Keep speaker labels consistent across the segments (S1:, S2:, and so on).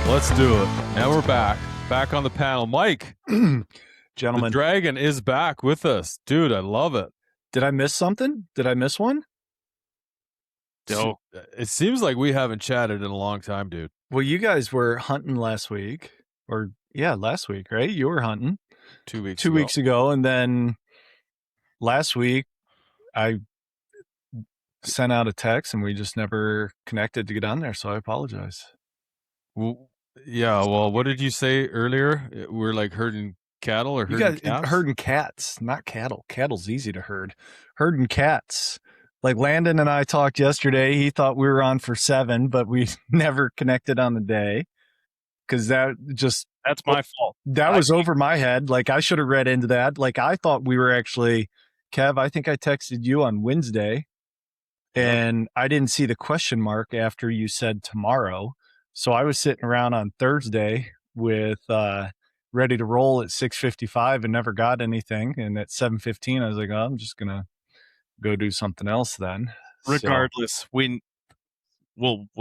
S1: Let's do it. Now we're back on the panel. Mike,
S2: gentlemen,
S1: the dragon is back with us. Dude, I love it.
S2: Did I miss something? Did I miss one?
S1: No. It seems like we haven't chatted in a long time, dude.
S2: Well, you guys were hunting last week, last week, right? You were hunting
S1: 2 weeks
S2: two
S1: ago.
S2: weeks ago, and then last week I sent out a text and we just never connected to get on there, so I apologize.
S1: Well, yeah, well, what did you say earlier? We're like herding cattle or herding cats?
S2: Herding cats, not cattle. Cattle's easy to herd. Herding cats. Like Landon and I talked yesterday. He thought we were on for 7, but we never connected on the day because that's
S3: my fault.
S2: That was over my head. Like I should have read into that. Like I thought we were actually, Kev, I think I texted you on Wednesday and I didn't see the question mark after you said tomorrow. So I was sitting around on Thursday with ready to roll at 6:55 and never got anything. And at 7:15, I was like, oh, I'm just going to go do something else then.
S3: Regardless, we'll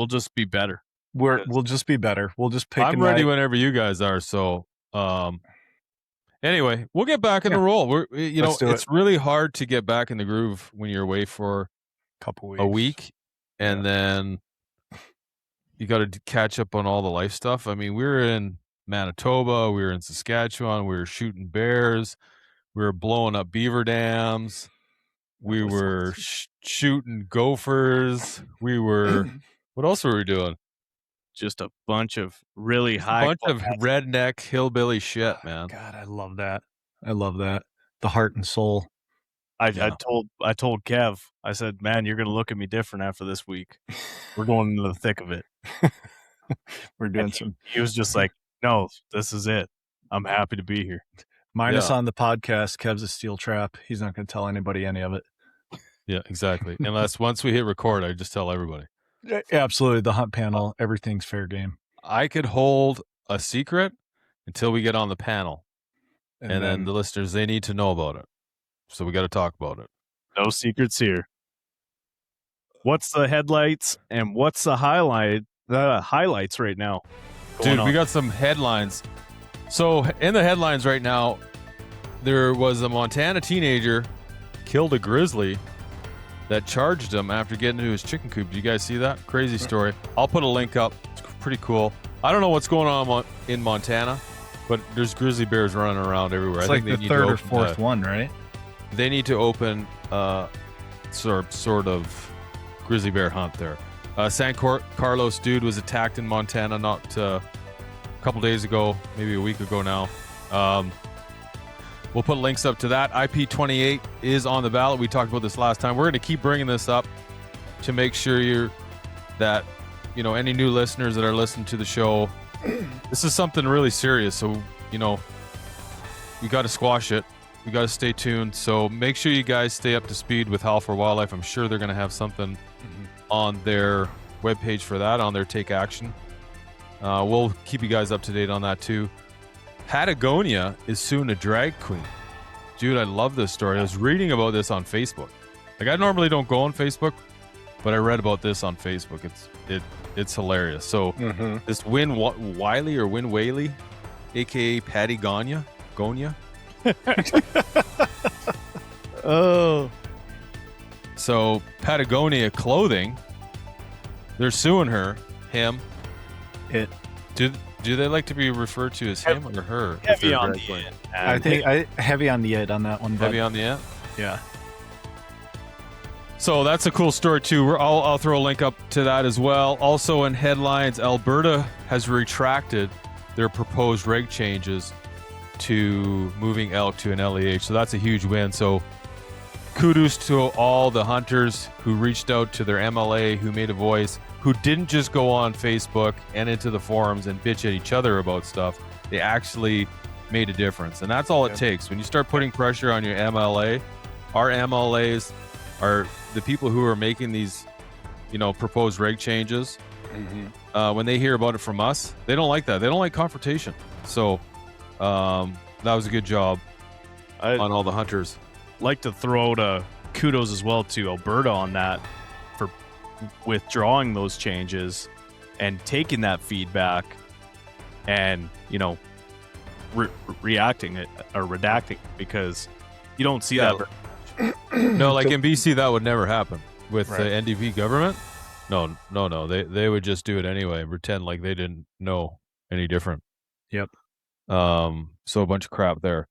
S3: just be better.
S2: We'll just be better. We'll just pick.
S1: I'm ready whenever you guys are. So anyway, we'll get back in the roll. It's really hard to get back in the groove when you're away for a week, and then you got to catch up on all the life stuff. I mean, we were in Manitoba, we were in Saskatchewan, we were shooting bears, we were blowing up beaver dams, we were shooting gophers, we were. What else were we doing?
S3: Just a bunch of really
S1: redneck hillbilly shit, man.
S2: God, I love that. I love that. The heart and soul.
S3: I told Kev, I said, man, you're going to look at me different after this week. We're going into the thick of it.
S2: We're doing
S3: He was just like, no, this is it. I'm happy to be here.
S2: Minus on the podcast, Kev's a steel trap. He's not going to tell anybody any of it.
S1: Yeah, exactly. Unless once we hit record, I just tell everybody.
S2: Absolutely. The hunt panel, everything's fair game.
S1: I could hold a secret until we get on the panel. And then the listeners, they need to know about it. So we got to talk about it.
S3: No secrets here. What's the headlights and what's the highlights right now?
S1: Dude, we got some headlines. So in the headlines right now, there was a Montana teenager killed a grizzly that charged him after getting into his chicken coop. Do you guys see that? Crazy story. I'll put a link up. It's pretty cool. I don't know what's going on in Montana, but there's grizzly bears running around everywhere.
S2: It's
S1: I think
S2: like the third or fourth one, right?
S1: They need to open sort of grizzly bear hunt there. San Carlos dude was attacked in Montana not a couple days ago, maybe a week ago now. We'll put links up to that. IP28 is on the ballot. We talked about this last time. We're going to keep bringing this up to make sure that any new listeners that are listening to the show, this is something really serious. So, we got to squash it. We got to stay tuned. So make sure you guys stay up to speed with Howl for Wildlife. I'm sure they're going to have something on their webpage for that, on their Take Action. We'll keep you guys up to date on that too. Patagonia is soon a drag queen. Dude, I love this story. I was reading about this on Facebook. Like, I normally don't go on Facebook, but I read about this on Facebook. It's hilarious. So this Win Whaley, aka Patagonia,
S3: Oh.
S1: So Patagonia Clothing, they're suing him. Do they like to be referred to as him or her?
S3: Heavy on the end.
S2: I think heavy on the end on that one.
S1: Heavy on the end?
S2: Yeah.
S1: So that's a cool story too. I'll throw a link up to that as well. Also in headlines, Alberta has retracted their proposed reg changes to moving elk to an LEH. So that's a huge win. So kudos to all the hunters who reached out to their MLA, who made a voice, who didn't just go on Facebook and into the forums and bitch at each other about stuff. They actually made a difference. And that's all it takes. When you start putting pressure on your MLA, our MLAs are the people who are making these, proposed reg changes. When they hear about it from us, they don't like that. They don't like confrontation. So that was a good job on all the hunters.
S3: Like to throw out kudos as well to Alberta on that for withdrawing those changes and taking that feedback and reacting it or redacting, because you don't see
S1: Yeah.
S3: that.
S1: No, like in BC, that would never happen with
S3: Right.
S1: the NDP government. No. They would just do it anyway and pretend like they didn't know any different.
S2: Yep.
S1: So a bunch of crap there.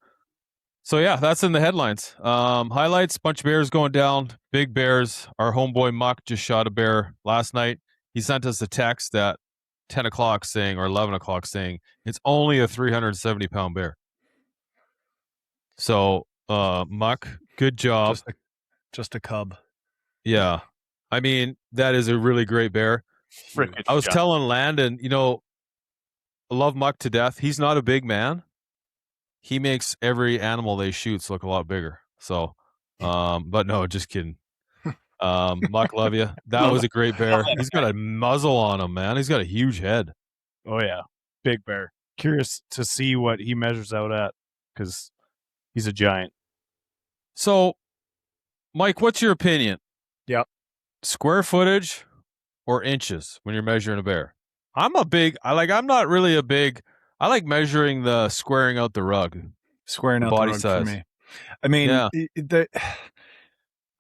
S1: So yeah, that's in the headlines. Highlights: bunch of bears going down. Big bears. Our homeboy Muck just shot a bear last night. He sent us a text at 10 o'clock saying, or 11 o'clock saying, it's only a 370-pound bear. So, Muck, good job.
S2: Just a cub.
S1: Yeah. I mean, that is a really great bear.
S3: Frickin'
S1: I was
S3: giant.
S1: telling Landon, I love Muck to death. He's not a big man. He makes every animal they shoots look a lot bigger. So, but no, just kidding. Muck, love you. That was a great bear. He's got a muzzle on him, man. He's got a huge head.
S3: Oh yeah, big bear. Curious to see what he measures out at, because he's a giant.
S1: So, Mike, what's your opinion?
S2: Yep.
S1: Square footage or inches when you're measuring a bear? I'm not really a big. I like measuring the squaring out the rug.
S2: Squaring
S1: The
S2: out
S1: body
S2: the rug
S1: size.
S2: for me. I mean,
S1: Yeah.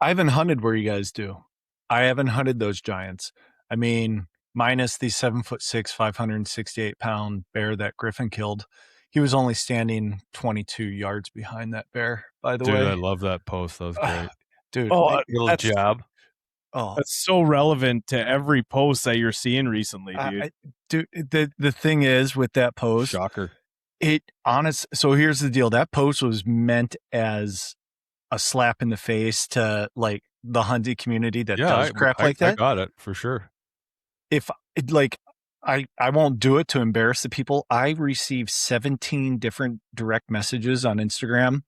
S2: I haven't hunted where you guys do. I haven't hunted those giants. I mean, minus the 7'6", 568-pound bear that Griffin killed. He was only standing 22 yards behind that bear, by the
S1: Dude,
S2: way.
S1: I love that post. That was great.
S2: Dude,
S1: Little jab.
S3: That's so relevant to every post that you're seeing recently, dude.
S2: the thing is with that post,
S1: Shocker.
S2: So here's the deal. That post was meant as a slap in the face to like the hunting community that does crap like that.
S1: I got it for sure.
S2: I won't do it to embarrass the people. I received 17 different direct messages on Instagram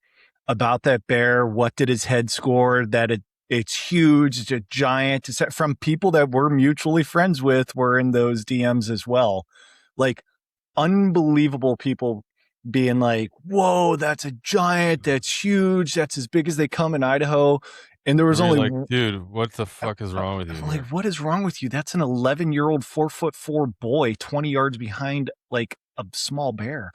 S2: about that bear. What did his head score? That it's huge, it's a giant. It's from people that we're mutually friends with were in those DMs as well. Like unbelievable people being like, whoa, that's a giant. That's huge. That's as big as they come in Idaho. And there was only
S1: dude, what the fuck is wrong with you?
S2: I'm like, what is wrong with you? That's an 11-year-old 4'4" boy, 20 yards behind like a small bear.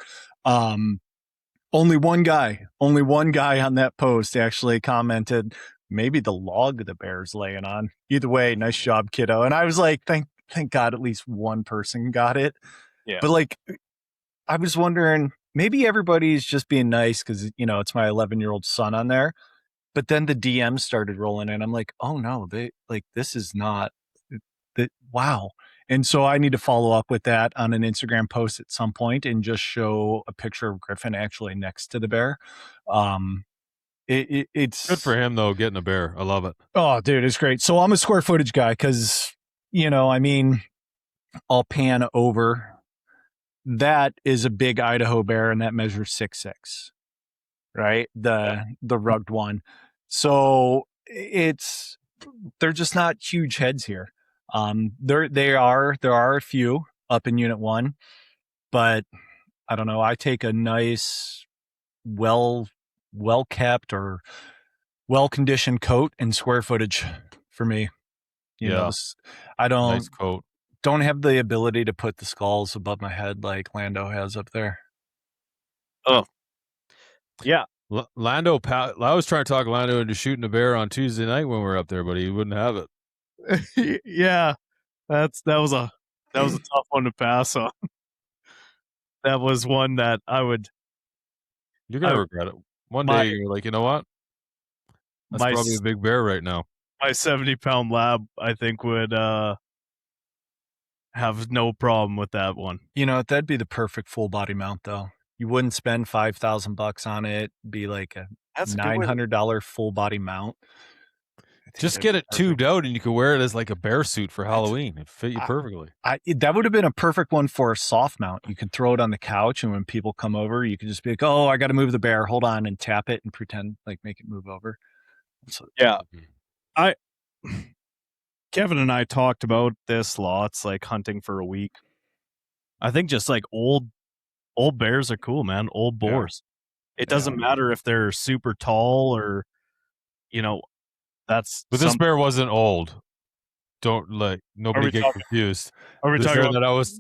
S2: Only one guy on that post actually commented, maybe the log the bear's laying on. Either way, nice job, kiddo. And I was like, thank God at least one person got it.
S3: Yeah.
S2: But like, I was wondering, maybe everybody's just being nice because, it's my 11-year-old son on there. But then the DMs started rolling in. I'm like, oh no, this is not that. Wow. And so I need to follow up with that on an Instagram post at some point and just show a picture of Griffin actually next to the bear. It's
S1: good for him though, getting a bear. I love it.
S2: Oh, dude, it's great. So I'm a square footage guy because, I'll pan over. That is a big Idaho bear, and that measures 6'6". Right, the rugged one. So they're just not huge heads here. There are a few up in Unit 1, but I don't know. I take a nice, well kept or well conditioned coat and square footage for me. I
S1: nice coat.
S2: Don't have the ability to put the skulls above my head like Lando has up there.
S3: Oh. Yeah.
S1: Lando, I was trying to talk Lando into shooting a bear on Tuesday night when we were up there, but he wouldn't have
S3: it. Yeah. That was a tough one to pass on. That was one that
S1: you're going to regret it. One day you're like, you know what? That's probably a big bear right now.
S3: My 70-pound lab, I think, would have no problem with that one.
S2: That'd be the perfect full body mount though. You wouldn't spend $5,000 on it. Be like a $900 full body mount.
S1: Just get it tubed out, and you could wear it as like a bear suit for Halloween. It fit you perfectly.
S2: That would have been a perfect one for a soft mount. You could throw it on the couch, and when people come over, you could just be like, "Oh, I got to move the bear. Hold on," and tap it and pretend like make it move over.
S3: Yeah, Kevin and I talked about this lots, like hunting for a week. I think just like old bears are cool, man. Old boars. Yeah. It doesn't matter if they're super tall or, that's.
S1: But this bear wasn't old. Don't nobody get confused.
S3: Are we talking about
S1: that I was?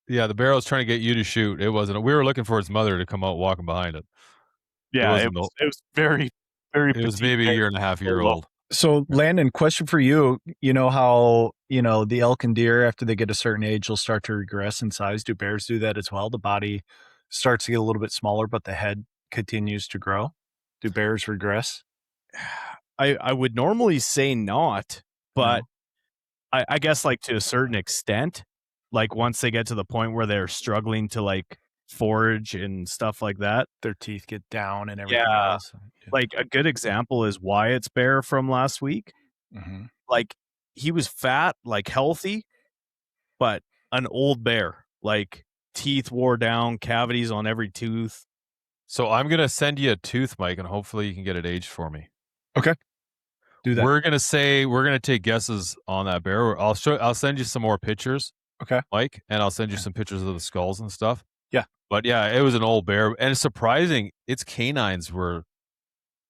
S1: Yeah, the bear was trying to get you to shoot. It wasn't. We were looking for its mother to come out walking behind it.
S3: Yeah, it was very, very.
S1: It was maybe a year and a half year old.
S2: So, Landon, question for you. You know how, the elk and deer, after they get a certain age, will start to regress in size. Do bears do that as well? The body starts to get a little bit smaller, but the head continues to grow. Do bears regress?
S3: I would normally say not, but I guess like to a certain extent, like once they get to the point where they're struggling to like forage and stuff like that,
S2: their teeth get down and everything
S3: Yeah.
S2: else.
S3: Like a good example is Wyatt's bear from last week.
S2: Mm-hmm.
S3: Like he was fat, like healthy, but an old bear, like teeth wore down, cavities on every tooth.
S1: So I'm gonna send you a tooth, Mike, and hopefully you can get it aged for me.
S2: Okay. Do that.
S1: We're gonna take guesses on that bear. I'll send you some more pictures.
S2: Okay.
S1: Mike, and I'll send you some pictures of the skulls and stuff.
S2: Yeah.
S1: But yeah, it was an old bear, and it's surprising. Its canines were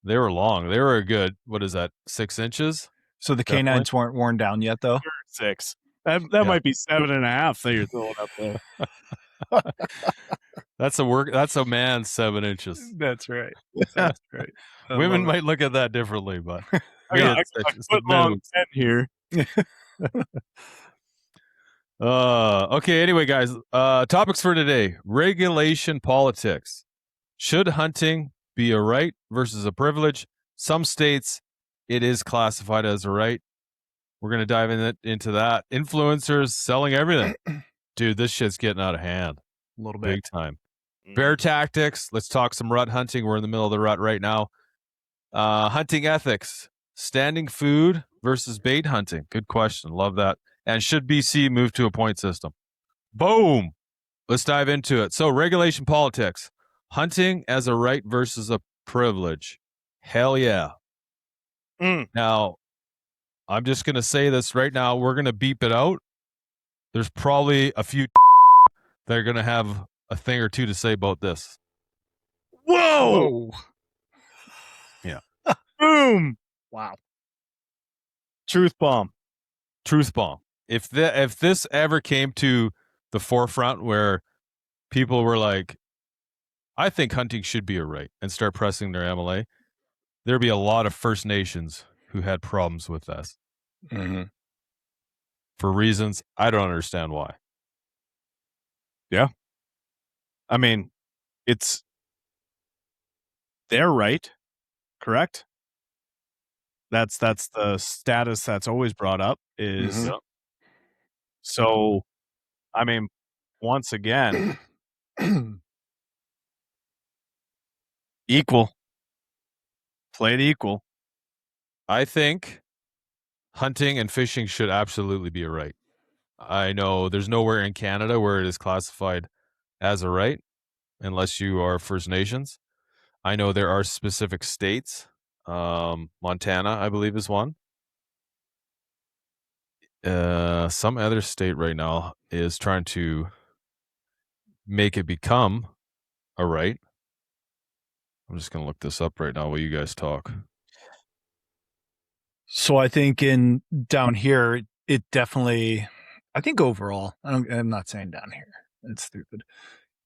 S1: long. They were a good, what is that, 6 inches?
S2: So the canines weren't worn down yet, though?
S3: 6. That might be 7.5 that you're throwing up there.
S1: That's a man 7 inches.
S2: That's right. That's right.
S1: Women might look at that differently, but
S3: I put long 10 here.
S1: Okay, anyway, guys, topics for today. Regulation politics. Should hunting be a right versus a privilege? Some states, it is classified as a right. We're going to dive into that. Influencers selling everything. Dude, this shit's getting out of hand.
S2: A little bit.
S1: Big time. Bear tactics. Let's talk some rut hunting. We're in the middle of the rut right now. Hunting ethics. Standing food versus bait hunting. Good question. Love that. And should BC move to a point system? Boom. Let's dive into it. So, regulation politics. Hunting as a right versus a privilege. Hell yeah. Now, I'm just going to say this right now. We're going to beep it out. There's probably a few that are going to have a thing or two to say about this.
S3: Whoa!
S1: Yeah.
S3: Boom!
S2: Wow.
S3: Truth bomb.
S1: Truth bomb. If this ever came to the forefront where people were like, I think hunting should be a right, and start pressing their MLA, there'd be a lot of First Nations who had problems with this.
S2: Mm-hmm.
S1: For reasons I don't understand why.
S3: Yeah. I mean, it's their right, correct? That's the status that's always brought up is
S2: Mm-hmm.
S3: So, I mean, once again, equal. Play it equal.
S1: I think hunting and fishing should absolutely be a right. I know there's nowhere in Canada where it is classified as a right unless you are First Nations. I know there are specific states. Montana, I believe, is one. Some other state right now is trying to make it become a right. I'm just going to look this up right now while you guys talk.
S2: So I think down here, it definitely, I think overall, I'm not saying down here. It's stupid.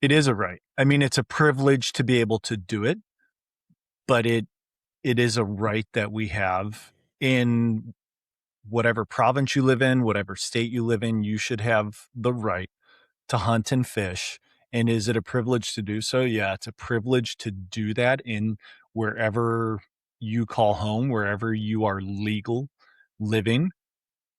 S2: It is a right. I mean, it's a privilege to be able to do it, but it is a right that we have in whatever province you live in, whatever state you live in. You should have the right to hunt and fish. And is it a privilege to do so? Yeah, it's a privilege to do that in wherever you call home, wherever you are legal living.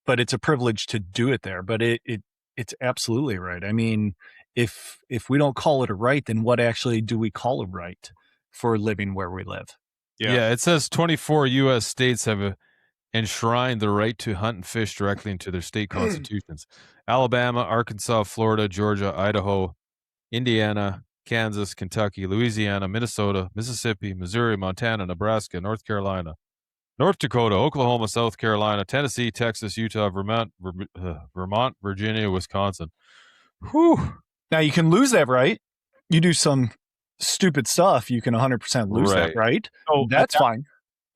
S2: But it's a privilege to do it there. But it's absolutely right. I mean, if we don't call it a right, then what actually do we call a right for living where we live?
S1: Yeah, it says 24 U.S. states have enshrined the right to hunt and fish directly into their state constitutions. Alabama, Arkansas, Florida, Georgia, Idaho, Indiana, Kansas, Kentucky, Louisiana, Minnesota, Mississippi, Missouri, Montana, Nebraska, North Carolina, North Dakota, Oklahoma, South Carolina, Tennessee, Texas, Utah, Vermont, Virginia, Wisconsin. Whew.
S2: Now you can lose that right. You do some stupid stuff, you can 100% lose that right.
S3: So
S2: that's fine.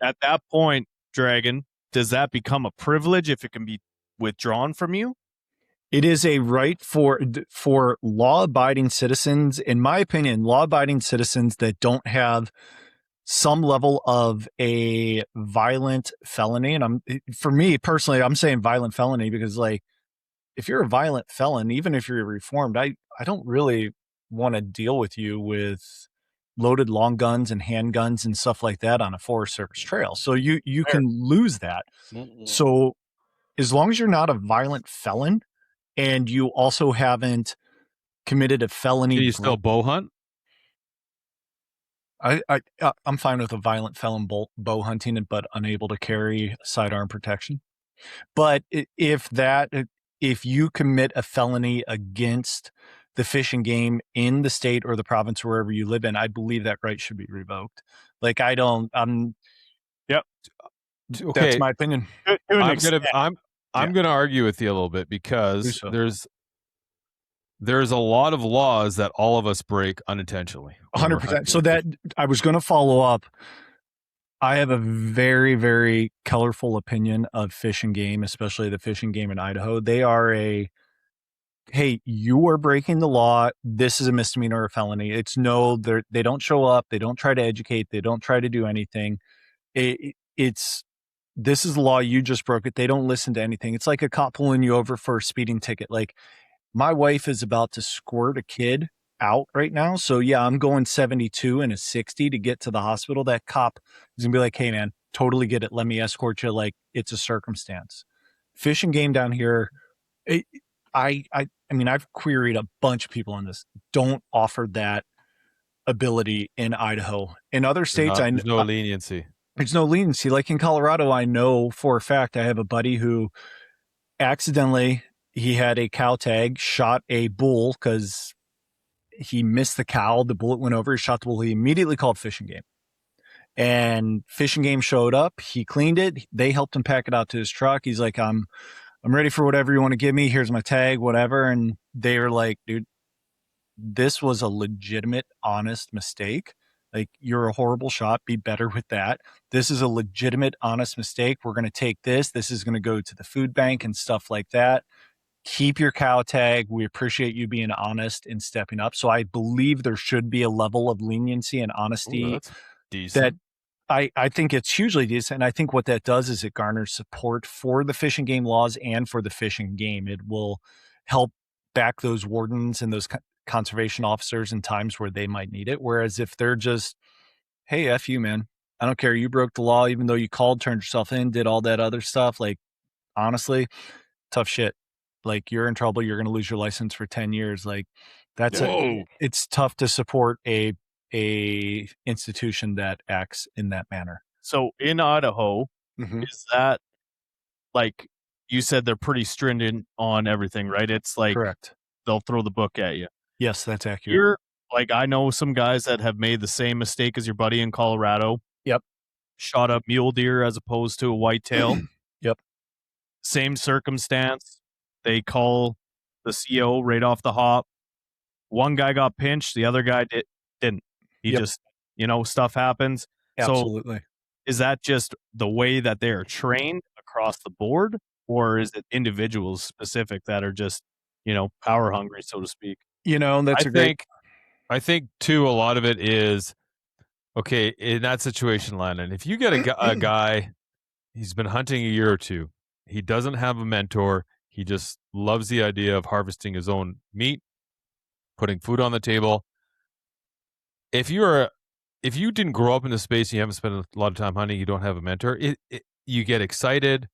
S3: At that point, Dragon, does that become a privilege if it can be withdrawn from you?
S2: It is a right for law-abiding citizens, in my opinion, law-abiding citizens that don't have some level of a violent felony. And for me personally, I'm saying violent felony because, like, if you're a violent felon, even if you're reformed, I don't really want to deal with you with loaded long guns and handguns and stuff like that on a Forest Service trail. So you
S3: Fair.
S2: can lose that. So as long as you're not a violent felon and you also haven't committed a felony,
S1: Can you still bow hunt?
S2: I'm fine with a violent felon bow hunting, but unable to carry sidearm protection. But if you commit a felony against the Fish and Game in the state or the province wherever you live in, I believe that right should be revoked. Like
S3: Yep.
S1: Okay,
S2: that's my opinion.
S1: I'm gonna argue with you a little bit because
S2: So.
S1: there's a lot of laws that all of us break unintentionally.
S2: 100%. So that I was going to follow up. I have a very, very colorful opinion of Fish and Game, especially the Fish and Game in Idaho. They are hey, you are breaking the law. This is a misdemeanor or a felony. It's they don't show up. They don't try to educate. They don't try to do anything. This is the law. You just broke it. They don't listen to anything. It's like a cop pulling you over for a speeding ticket. Like, my wife is about to squirt a kid out right now. So yeah, I'm going 72 and a 60 to get to the hospital. That cop is gonna be like, hey man, totally get it. Let me escort you. Like, it's a circumstance. Fish and Game down here. I mean, I've queried a bunch of people on this. Don't offer that ability in Idaho. In other states,
S1: there's no leniency.
S2: There's no leniency. Like in Colorado, I know for a fact I have a buddy who accidentally, he had a cow tag, shot a bull because he missed the cow. The bullet went over, he shot the bull. He immediately called Fish and Game. And Fish and Game showed up. He cleaned it. They helped him pack it out to his truck. He's like, I'm ready for whatever you want to give me. Here's my tag, whatever. And they were like, dude, this was a legitimate, honest mistake. Like, you're a horrible shot. Be better with that. This is a legitimate, honest mistake. We're going to take this. This is going to go to the food bank and stuff like that. Keep your cow tag. We appreciate you being honest and stepping up. So I believe there should be a level of leniency and honesty.
S1: Ooh, that's decent.
S2: That I think it's hugely decent. And I think what that does is it garners support for the Fish and Game laws and for the Fish and Game. It will help back those wardens and those conservation officers in times where they might need it. Whereas if they're just, hey, F you, man, I don't care. You broke the law, even though you called, turned yourself in, did all that other stuff. Like, honestly, tough shit. Like, you're in trouble. You're going to lose your license for 10 years. Like, it's tough to support a institution that acts in that manner.
S3: So in Idaho, is that, like you said, they're pretty stringent on everything, right? It's like,
S2: correct.
S3: They'll throw the book at you.
S2: Yes, that's accurate.
S3: Like, I know some guys that have made the same mistake as your buddy in Colorado.
S2: Yep.
S3: Shot a mule deer as opposed to a whitetail.
S2: Yep.
S3: Same circumstance. They call the CO right off the hop. One guy got pinched. The other guy didn't. He just, stuff happens.
S2: Absolutely.
S3: So is that just the way that they're trained across the board? Or is it individuals specific that are just, power hungry, so to speak?
S1: I think too, a lot of it is, okay, in that situation, Landon, if you get a guy, he's been hunting a year or two, he doesn't have a mentor, he just loves the idea of harvesting his own meat, putting food on the table. If you didn't grow up in the space, you haven't spent a lot of time hunting, you don't have a mentor, you get excited.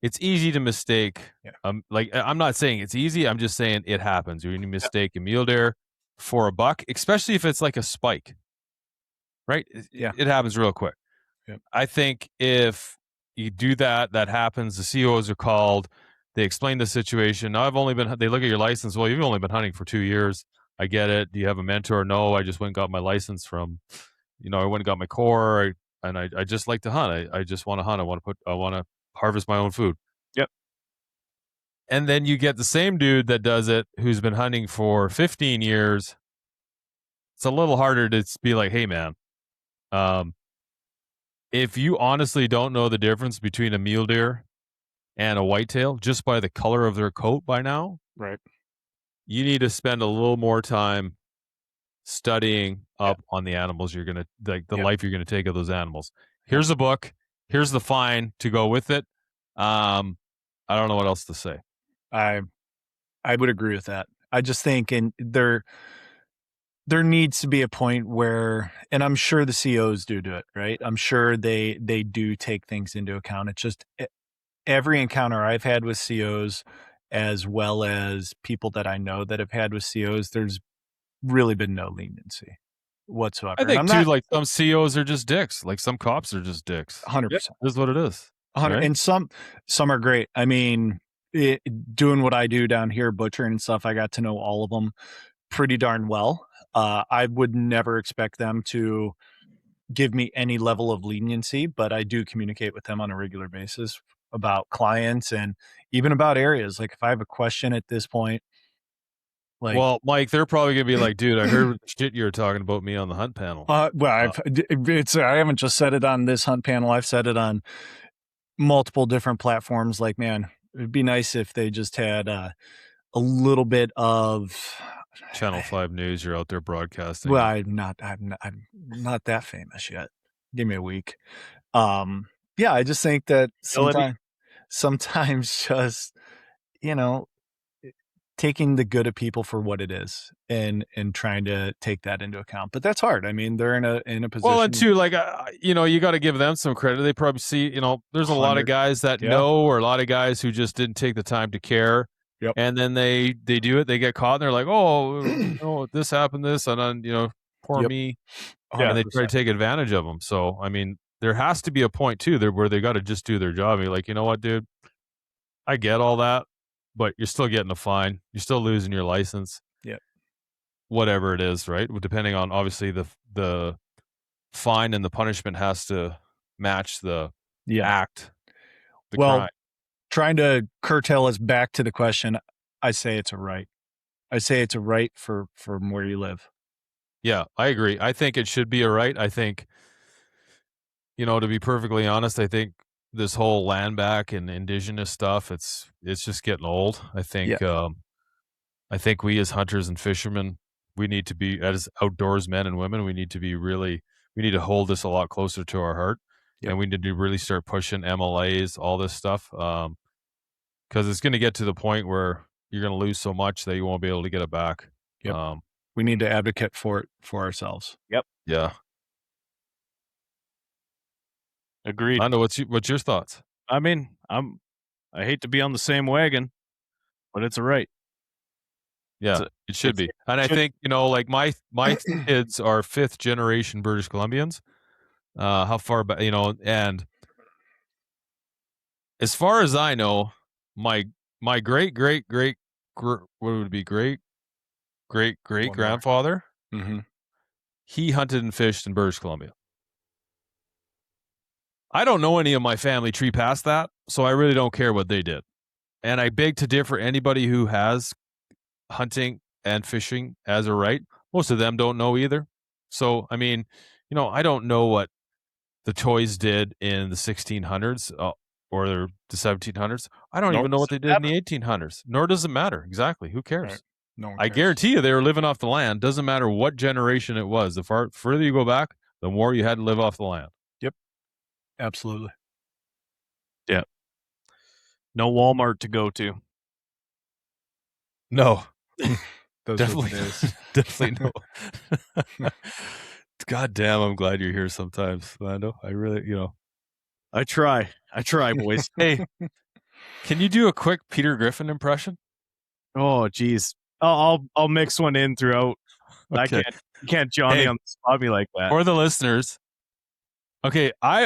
S1: It's easy to mistake. Yeah. Like, I'm not saying it's easy. I'm just saying it happens. You mistake a mule deer for a buck, especially if it's like a spike, right?
S2: Yeah.
S1: It happens real quick. Yeah. I think if you do that happens. The COs are called. They explain the situation. Now, they look at your license. Well, you've only been hunting for 2 years. I get it. Do you have a mentor? No, I just went and got my license from, I went and got my core, and I just like to hunt. I just want to hunt. I want to harvest my own food.
S3: Yep.
S1: And then you get the same dude that does it, who's been hunting for 15 years. It's a little harder to be like, hey man, if you honestly don't know the difference between a mule deer and a whitetail just by the color of their coat by now,
S2: Right.
S1: you need to spend a little more time studying up on the animals you're going to, like the life you're going to take of those animals. Here's a book. Here's the fine to go with it. I don't know what else to say.
S2: I would agree with that. I just think there needs to be a point where, and I'm sure the COs do it, right? I'm sure they do take things into account. It's just every encounter I've had with COs, as well as people that I know that have had with COs, there's really been no leniency whatsoever.
S1: I think too, like some COs are just dicks. Like some cops are just dicks.
S2: 100%.
S1: This is what it is.
S2: 100,
S1: right?
S2: and some are great. I mean, doing what I do down here, butchering and stuff, I got to know all of them pretty darn well. I would never expect them to give me any level of leniency, but I do communicate with them on a regular basis about clients and even about areas. Like if I have a question at this point, like,
S1: well, Mike, they're probably gonna be like, dude, I heard shit you were talking about me on the hunt panel.
S2: I haven't just said it on this hunt panel. I've said it on multiple different platforms. Like, man, it'd be nice if they just had a little bit of
S1: Channel 5 News. You're out there broadcasting.
S2: Well, I'm not that famous yet. Give me a week. Yeah, I just think that sometimes just, taking the good of people for what it is and trying to take that into account. But that's hard. I mean, they're in a position.
S1: Well, and too, like, you got to give them some credit. They probably see, there's a lot of guys that know, or a lot of guys who just didn't take the time to care.
S2: Yep.
S1: And then they do it. They get caught and they're like, oh, this happened, this, and then, poor me. And they try to take advantage of them. So, I mean, there has to be a point too there where they got to just do their job. You're like, you know what, dude, I get all that, but you're still getting a fine. You're still losing your license.
S2: Yeah.
S1: Whatever it is, right? Depending on obviously the fine and the punishment has to match the act. Crime.
S2: Trying to curtail us back to the question, I say it's a right. I say it's a right from where you live.
S1: Yeah, I agree. I think it should be a right. I think, to be perfectly honest, I think this whole land back and indigenous stuff, it's just getting old. I think, I think we as hunters and fishermen, we need to be, as outdoors men and women, we need to hold this a lot closer to our heart. Yep. And we need to really start pushing MLAs, all this stuff. Because it's going to get to the point where you're going to lose so much that you won't be able to get it back.
S2: Yep. We need to advocate for it for ourselves.
S3: Yep.
S1: Yeah.
S3: Agreed.
S1: I know. What's your thoughts?
S3: I mean, I hate to be on the same wagon, but it's a right.
S1: Yeah, it should be. And I think, like my kids are 5th generation British Columbians. How far back, and as far as I know, my great what would it be, great grandfather, he hunted and fished in British Columbia. I don't know any of my family tree past that, so I really don't care what they did. And I beg to differ. Anybody who has hunting and fishing as a right, most of them don't know either. So, I mean, I don't know what the Toys did in the 1600s or the 1700s. I don't even know what they did in the 1800s, nor does it matter. Exactly. Who cares?
S2: Right. No one
S1: I
S2: cares.
S1: guarantee you they were living off the land. Doesn't matter what generation it was. The further you go back, the more you had to live off the land.
S2: Yep. Absolutely.
S3: Yeah. No Walmart to go to.
S1: No.
S2: Definitely
S1: Definitely no. God damn, I'm glad you're here sometimes, Lando. I really,
S3: I try, boys.
S1: Hey, can you do a quick Peter Griffin impression?
S3: Oh, geez. I'll mix one in throughout.
S1: Okay.
S3: You can't Johnny on the spot me like that.
S1: For the listeners, I've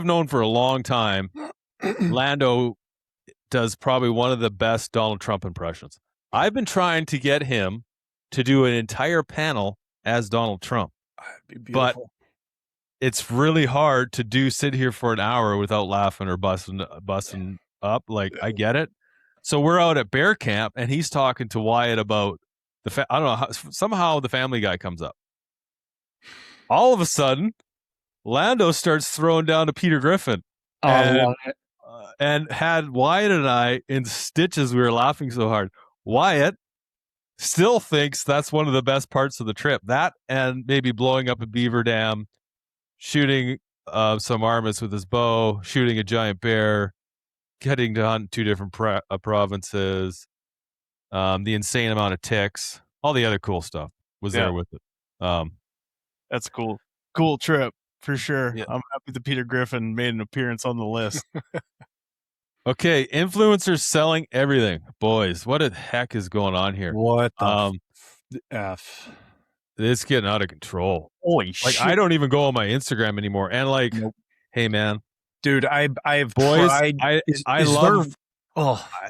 S1: known for a long time Lando does probably one of the best Donald Trump impressions. I've been trying to get him to do an entire panel as Donald Trump. But it's really hard to sit here for an hour without laughing or busting up. Like, I get it. So we're out at bear camp and he's talking to Wyatt about I don't know, somehow the Family Guy comes up. All of a sudden, Lando starts throwing down to Peter Griffin.
S2: I love it.
S1: and had Wyatt and I in stitches. We were laughing so hard. Wyatt still thinks that's one of the best parts of the trip. That and maybe blowing up a beaver dam, shooting some marmots with his bow, shooting a giant bear, getting to hunt 2 different provinces, the insane amount of ticks, all the other cool stuff was there with it.
S3: That's cool. Cool trip for sure.
S1: Yeah.
S3: I'm happy that Peter Griffin made an appearance on the list.
S1: Okay, influencers selling everything. Boys, what the heck is going on here?
S2: What the F?
S1: It's getting out of control.
S3: Holy
S1: Like,
S3: shit.
S1: I don't even go on my Instagram anymore. And like, hey man,
S2: dude, I have
S1: boys,
S2: tried.
S1: I love.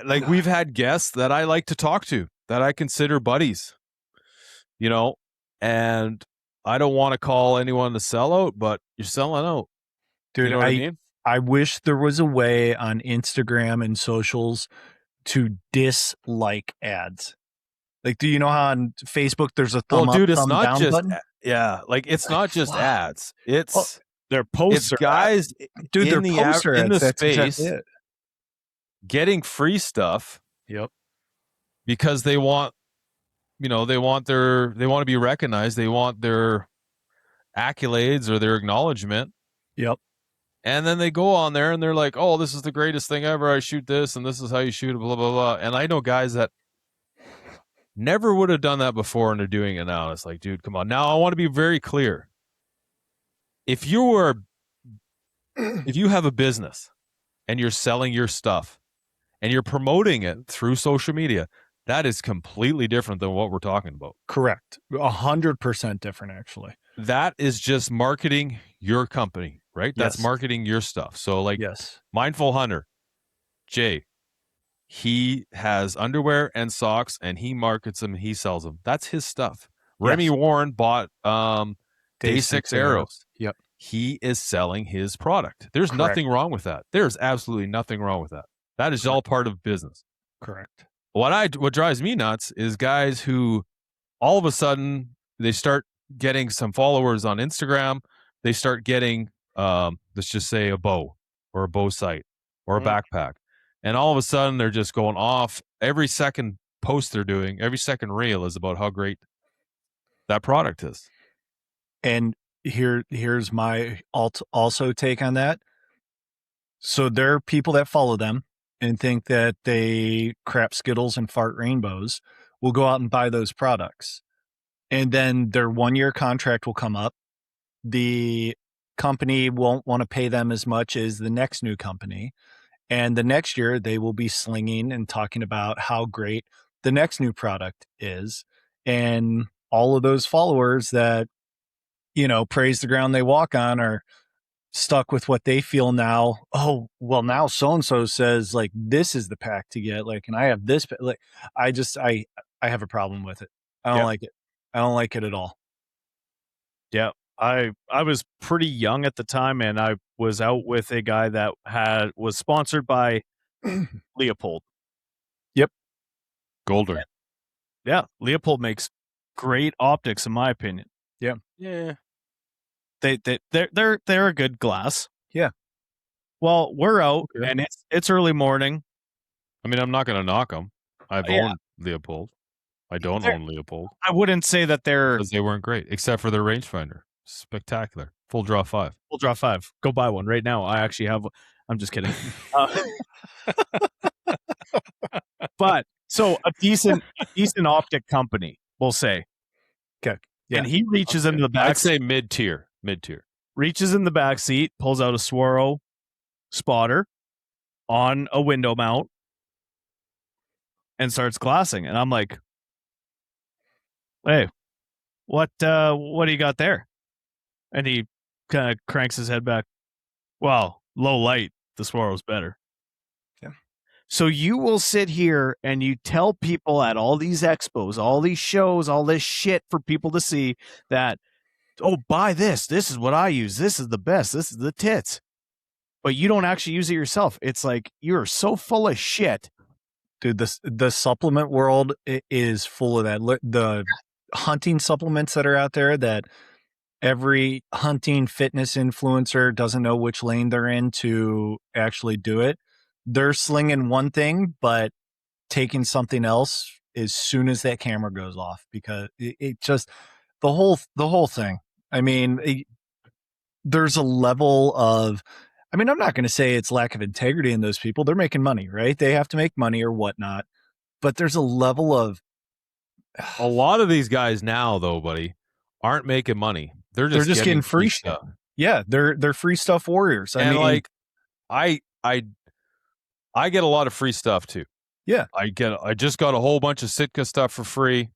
S2: Like
S1: we've had guests that I like to talk to, that I consider buddies. You know, and I don't want to call anyone a sellout, but you're selling out.
S2: Dude,
S1: you know what I mean?
S2: I wish there was a way on Instagram and socials to dislike ads. Like, do you know how on Facebook there's a thumb up,
S1: it's
S2: thumb
S1: not
S2: down
S1: just
S2: button?
S1: like it's not just ads. It's
S3: their posts
S1: it's guys
S2: dude,
S1: in
S2: they're poster
S1: in the
S2: ads. That's
S1: space
S2: exactly it.
S1: getting free stuff.
S2: Yep.
S1: Because they want, they want to be recognized. They want their accolades or their acknowledgement.
S2: Yep.
S1: And then they go on there and they're like, oh, this is the greatest thing ever. I shoot this and this is how you shoot it, blah, blah, blah. And I know guys that never would have done that before and they're doing it now. It's like, dude, come on. Now I want to be very clear. If you have a business and you're selling your stuff and you're promoting it through social media, that is completely different than what we're talking about.
S2: Correct. 100% different, actually.
S1: That is just marketing your company, right? That's marketing your stuff. So like Mindful Hunter, Jay, he has underwear and socks and he markets them and he sells them. That's his stuff. Remy Warren bought Day 6 arrows.
S2: Yep.
S1: He is selling his product. There's nothing wrong with that. There's absolutely nothing wrong with that. That is all part of business.
S2: Correct.
S1: What drives me nuts is guys who all of a sudden they start getting some followers on Instagram. They start getting, let's just say a bow or a bow sight or a backpack. And all of a sudden they're just going off. Every second post they're doing, every second reel is about how great that product is.
S2: And here's my also take on that. So there are people that follow them and think that they crap Skittles and fart rainbows, will go out and buy those products. And then their 1-year contract will come up. The company won't want to pay them as much as the next new company. And the next year they will be slinging and talking about how great the next new product is. And all of those followers that, praise the ground they walk on are stuck with what they feel now. Oh, well, now so-and-so says like, this is the pack to get, like, and I have this, like, I have a problem with it. I don't like it. I don't like it at all.
S3: Yeah. I was pretty young at the time and I was out with a guy that was sponsored by Leopold.
S2: Yep.
S1: Golder.
S3: Yeah. Leopold makes great optics in my opinion.
S2: Yeah.
S1: Yeah.
S3: They're a good glass.
S2: Yeah.
S3: Well, we're out and it's early morning.
S1: I mean, I'm not going to knock them. I've owned Leopold. I don't own Leopold.
S3: I wouldn't say that
S1: because they weren't great, except for their rangefinder. Spectacular. Full draw 5.
S3: Full draw 5. Go buy one right now. I actually have. I'm just kidding. But so a decent optic company, we'll say.
S2: Okay. Yeah.
S3: And he reaches into the back.
S1: I'd say mid-tier.
S3: Reaches in the back seat, pulls out a Swaro spotter on a window mount, and starts glassing. And I'm like, "Hey, what do you got there?" And he kind of cranks his head back. Well, low light, the Swaro's better.
S2: Yeah.
S3: So you will sit here and you tell people at all these expos, all these shows, all this shit for people to see that, oh, buy this. This is what I use. This is the best. This is the tits. But you don't actually use it yourself. It's like you're so full of shit.
S2: Dude, the supplement world is full of that. The hunting supplements that are out there that every hunting fitness influencer doesn't know which lane they're in to actually do it. they're slinging one thing, but taking something else as soon as that camera goes off, because it just, the whole thing. I mean, there's a level of, I mean, I'm not going to say it's lack of integrity in those people. They're making money, right? They have to make money or whatnot. But there's a level of,
S1: A lot of these guys now, though, buddy, aren't making money. They're just
S2: getting free stuff. Yeah, they're free stuff warriors. I mean,
S1: like, I get a lot of free stuff too.
S2: Yeah,
S1: I just got a whole bunch of Sitka stuff for free.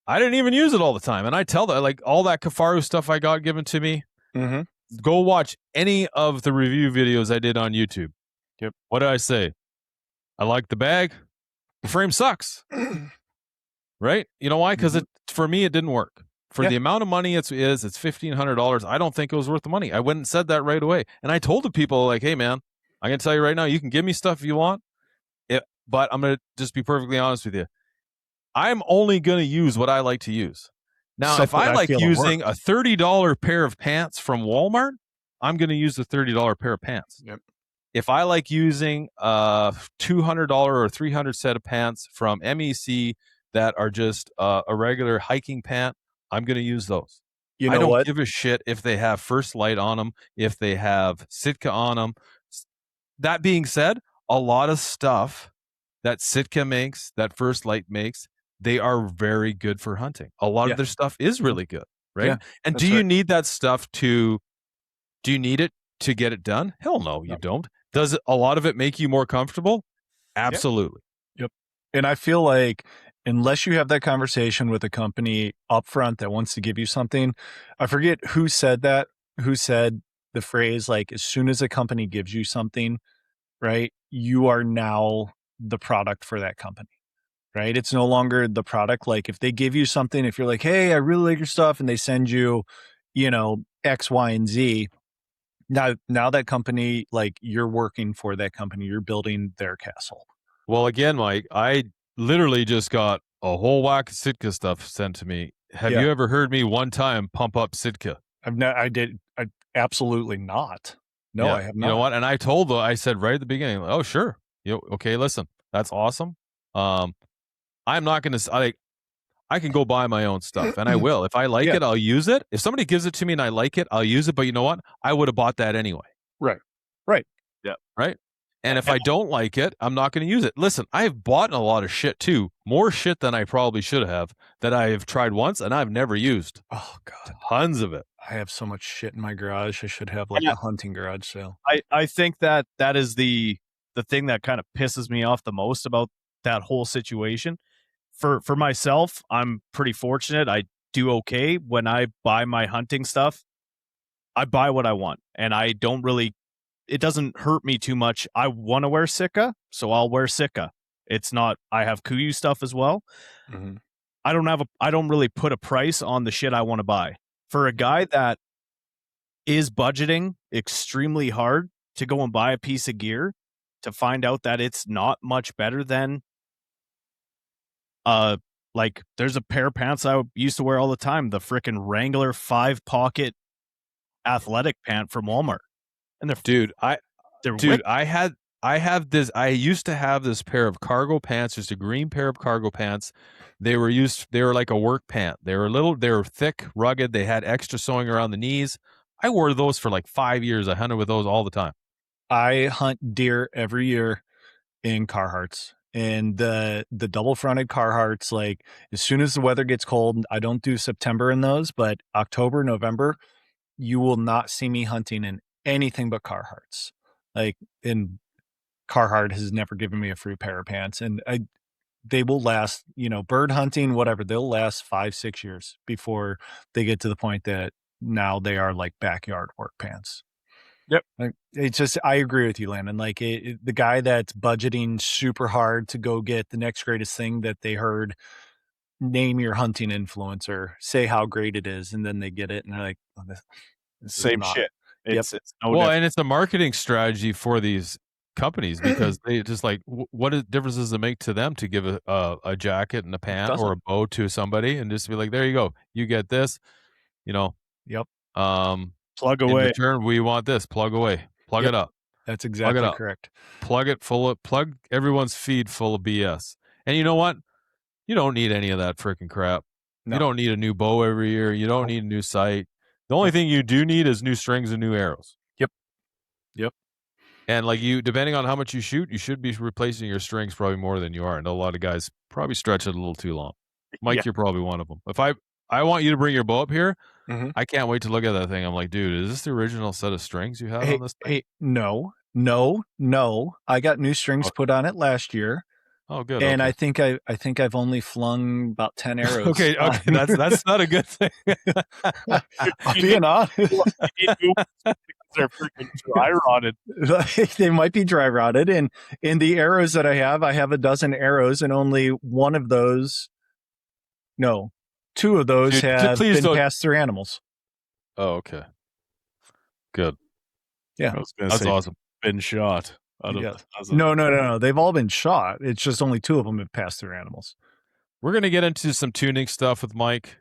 S1: I didn't even use it all the time, and I tell that, like, all that Kafaru stuff I got given to me.
S2: Mm-hmm.
S1: Go watch any of the review videos I did on YouTube.
S2: Yep.
S1: What did I say? I like the bag. The frame sucks. Right? You know why? Because for me, it didn't work. For the amount of money it's $1,500. I don't think it was worth the money. I went and said that right away. And I told the people, like, hey, man, I'm going to tell you right now, you can give me stuff if you want. But I'm going to just be perfectly honest with you. I'm only going to use what I like to use. Now, if I like using a $30 pair of pants from Walmart, I'm going to use the $30 pair of pants.
S2: Yep.
S1: If I like using a $200 or $300 set of pants from MEC that are just a regular hiking pant, I'm going to use those. I don't give a shit if they have First Light on them, if they have Sitka on them. That being said, a lot of stuff that Sitka makes, that First Light makes, they are very good for hunting. A lot of their stuff is really good, right? Yeah, and do you need that stuff do you need it to get it done? Hell no, you don't. Does a lot of it make you more comfortable? Absolutely.
S2: Yep. And I feel like unless you have that conversation with a company upfront that wants to give you something, I forget who said the phrase, like, as soon as a company gives you something, right, you are now the product for that company. Right? It's no longer the product. Like, if they give you something, if you're like, hey, I really like your stuff, and they send you, X, Y, and Z, now that company, like, you're working for that company, you're building their castle.
S1: Well, again, Mike, I literally just got a whole whack of Sitka stuff sent to me. Have you ever heard me one time pump up Sitka?
S2: I absolutely not. No, I have not.
S1: You know what? And I said right at the beginning, oh, sure. Okay, listen, that's awesome. I'm not going to, I can go buy my own stuff, and I will. If I like it, I'll use it. If somebody gives it to me and I like it, I'll use it. But you know what? I would have bought that anyway.
S2: Right.
S1: Yeah. Right. And if I don't like it, I'm not going to use it. Listen, I've bought a lot of shit too. More shit than I probably should have that I have tried once and I've never used.
S2: Oh, God.
S1: Tons of it.
S2: I have so much shit in my garage. I should have like a hunting garage sale.
S3: I think that is the thing that kind of pisses me off the most about that whole situation. For myself, I'm pretty fortunate. I do okay when I buy my hunting stuff. I buy what I want, and I don't really. It doesn't hurt me too much. I want to wear Sitka, so I'll wear Sitka. It's not. I have Kuiu stuff as well.
S2: Mm-hmm.
S3: I don't really put a price on the shit I want to buy. For a guy that is budgeting extremely hard to go and buy a piece of gear, to find out that it's not much better than like, there's a pair of pants I used to wear all the time, the frickin' Wrangler 5-pocket athletic pant from Walmart. And
S1: I used to have this pair of cargo pants, just a green pair of cargo pants. They were like a work pant. They were thick, rugged. They had extra sewing around the knees. I wore those for like 5 years. I hunted with those all the time.
S2: I hunt deer every year in Carhartts. And the double fronted Carhartts, like, as soon as the weather gets cold, I don't do September in those, but October, November, you will not see me hunting in anything but Carhartts. Like, and Carhartt has never given me a free pair of pants, and they will last, bird hunting, whatever. They'll last 5-6 years before they get to the point that now they are like backyard work pants.
S3: Yep.
S2: It's just, I agree with you, Landon. Like, the guy that's budgeting super hard to go get the next greatest thing that they heard, name your hunting influencer, say how great it is, and then they get it and they're like, oh, this
S3: same shit. It's
S1: no different. And it's a marketing strategy for these companies, because they just like, what difference does it make to them to give a jacket and a pant or a bow to somebody and just be like, there you go, you get this,
S2: Yep.
S3: Plug away.
S1: In return, we want this. Plug away. Plug it up.
S2: That's exactly correct.
S1: Plug everyone's feed full of BS. And you know what? You don't need any of that freaking crap.
S2: No.
S1: You don't need a new bow every year. You don't need a new sight. The only thing you do need is new strings and new arrows.
S2: Yep.
S1: And like depending on how much you shoot, you should be replacing your strings probably more than you are. And a lot of guys probably stretch it a little too long. Mike, you're probably one of them. If I want you to bring your bow up here, I can't wait to look at that thing. I'm like, dude, is this the original set of strings you had on this thing?
S2: Hey, no. I got new strings put on it last year.
S1: Oh, good.
S2: And
S1: okay.
S2: I think I've only flung about 10 arrows.
S1: okay, that's not a good thing.
S2: I'm being honest.
S3: They're freaking dry rotted.
S2: They might be dry rotted. And in the arrows that I have a dozen arrows, and only one of those, no, two of those have been passed through animals.
S1: Oh, okay. Good.
S2: Yeah.
S1: That's awesome.
S3: Been shot.
S2: No. They've all been shot. It's just only two of them have passed through animals.
S1: We're going to get into some tuning stuff with Mike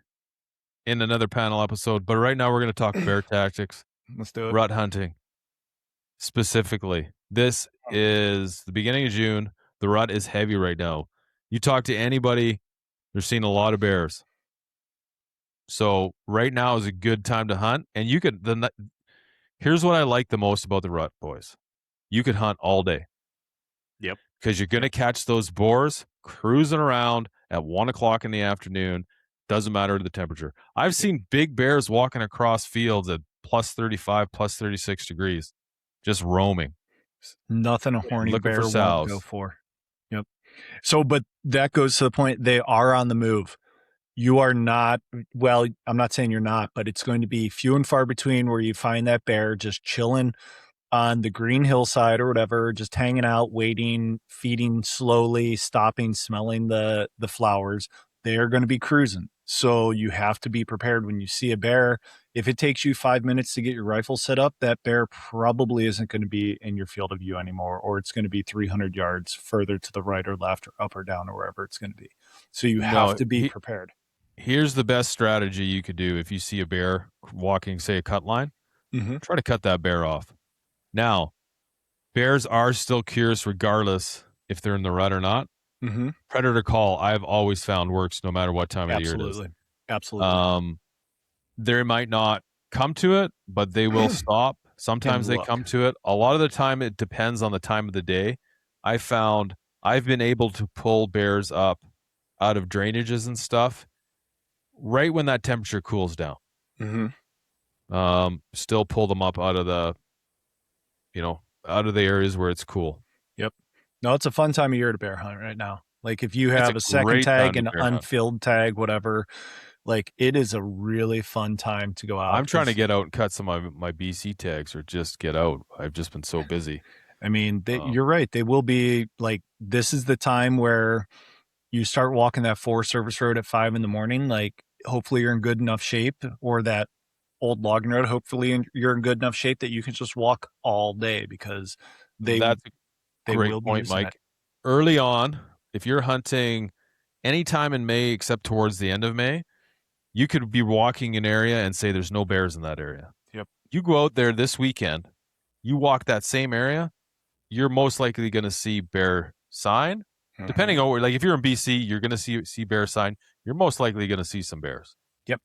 S1: in another panel episode, but right now we're going to talk bear tactics.
S2: Let's do it.
S1: Rut hunting. Specifically, this is the beginning of June. The rut is heavy right now. You talk to anybody, they're seeing a lot of bears. So right now is a good time to hunt. And here's what I like the most about the rut, boys. You could hunt all day.
S3: Yep.
S1: Because you're going to catch those boars cruising around at 1 o'clock in the afternoon. Doesn't matter the temperature. I've seen big bears walking across fields at plus 35, plus 36 degrees, just roaming.
S2: Nothing a horny
S1: looking
S2: bear
S1: for
S2: won't
S1: sows.
S2: go for. Yep. So, but that goes to the point, they are on the move. You are not, well, I'm not saying you're not, but it's going to be few and far between where you find that bear just chilling on the green hillside or whatever, just hanging out, waiting, feeding slowly, stopping, smelling the flowers. They are going to be cruising. So you have to be prepared when you see a bear. If it takes you 5 minutes to get your rifle set up, that bear probably isn't going to be in your field of view anymore, or it's going to be 300 yards further to the right or left or up or down or wherever it's going to be. So you have to be prepared.
S1: Here's the best strategy you could do if you see a bear walking, say, a cut line. Try to cut that bear off. Now, bears are still curious regardless if they're in the rut or not. Predator call, I've always found works no matter what time of the year it is.
S2: Absolutely.
S1: They might not come to it, but they will stop. Sometimes they come to it. A lot of the time, it depends on the time of the day. I found I've been able to pull bears up out of drainages and stuff right when that temperature cools down. Still pull them up out of the, out of the areas where it's cool.
S2: Yep. No, it's a fun time of year to bear hunt right now. Like if you have a second tag, an unfilled tag, whatever, like it is a really fun time to go out.
S1: I'm trying to get out and cut some of my BC tags or just get out. I've just been so busy.
S2: I mean, you're right. They will be like, this is the time where you start walking that Forest Service road at 5 a.m. Like hopefully you're in good enough shape, or that old logging road. Hopefully you're in good enough shape that you can just walk all day, because
S1: that's a great point, Mike. Early on, if you're hunting anytime in May except towards the end of May, you could be walking an area and say there's no bears in that area.
S2: Yep.
S1: You go out there this weekend, you walk that same area, you're most likely going to see bear sign. Depending on where, like if you're in BC, you're going to see bear sign. You're most likely going to see some bears.
S2: Yep.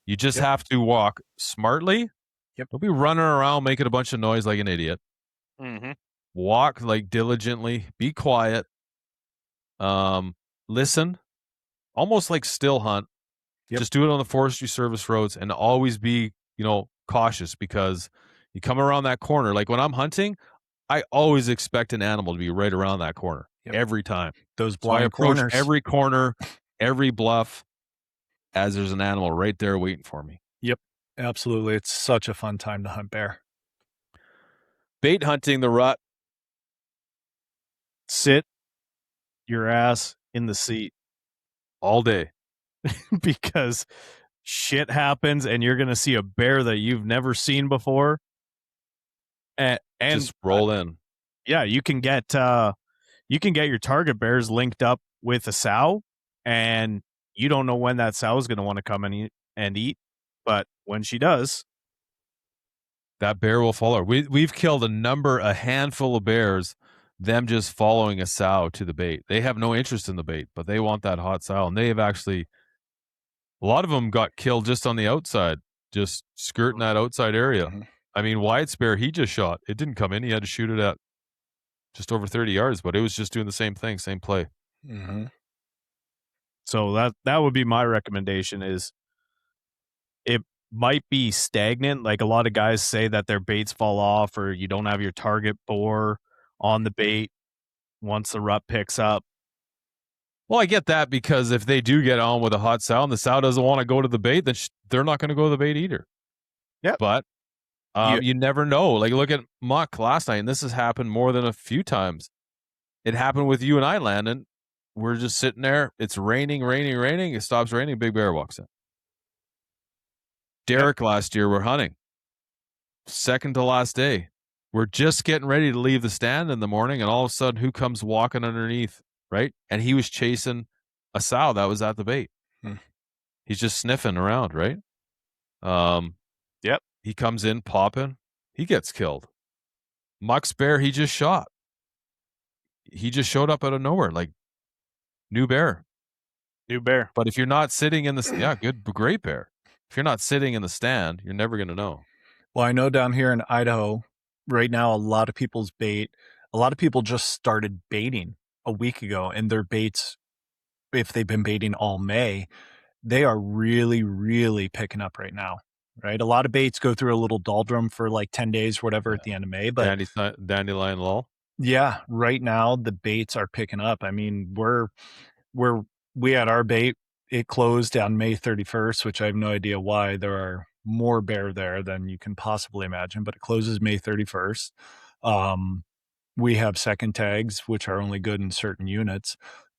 S1: You just have to walk smartly.
S2: Yep.
S1: Don't be running around making a bunch of noise like an idiot. Walk like diligently. Be quiet. Listen. Almost like still hunt.
S2: Yep.
S1: Just do it on the Forestry Service roads, and always be, cautious, because you come around that corner. Like when I'm hunting, I always expect an animal to be right around that corner every time.
S2: Those blind corners.
S1: Every corner, every bluff, as there's an animal right there waiting for me.
S2: Yep, absolutely. It's such a fun time to hunt bear.
S1: Bait hunting the rut.
S3: Sit your ass in the seat
S1: all day.
S3: Because shit happens and you're going to see a bear that you've never seen before. And
S1: just roll in.
S3: Yeah, you can get your target bears linked up with a sow, and you don't know when that sow is going to want to come and eat. But when she does,
S1: that bear will follow. We've killed a handful of bears, them just following a sow to the bait. They have no interest in the bait, but they want that hot sow. And they have actually, a lot of them got killed just on the outside, just skirting that outside area.
S2: Mhm.
S1: I mean, Wyatt's bear, he just shot. It didn't come in. He had to shoot it at just over 30 yards, but it was just doing the same thing, same play.
S2: Mm-hmm.
S3: So that would be my recommendation. Is it might be stagnant. Like a lot of guys say that their baits fall off, or you don't have your target bore on the bait once the rut picks up.
S1: Well, I get that, because if they do get on with a hot sow and the sow doesn't want to go to the bait, then they're not going to go to the bait either.
S3: Yep.
S1: But you never know. Like, look at Muck last night, and this has happened more than a few times. It happened with you and I, Landon. We're just sitting there. It's raining. It stops raining. Big bear walks in. Derek last year, we're hunting. Second to last day. We're just getting ready to leave the stand in the morning, and all of a sudden, who comes walking underneath, right? And he was chasing a sow that was at the bait. He's just sniffing around, right?
S3: Yep.
S1: He comes in popping. He gets killed. Muck's bear, he just shot. He just showed up out of nowhere, like new bear. But if you're not sitting in the great bear. If you're not sitting in the stand, you're never going to know.
S2: Well, I know down here in Idaho right now, a lot of people just started baiting a week ago, and their baits, if they've been baiting all May, they are really, really picking up right now. Right. A lot of baits go through a little doldrum for like 10 days, whatever, at the end of May. But
S1: dandelion lull.
S2: Yeah, right now the baits are picking up. I mean, we had our bait. It closed on May 31st, which I have no idea why. There are more bear there than you can possibly imagine, but it closes May 31st. We have second tags, which are only good in certain units,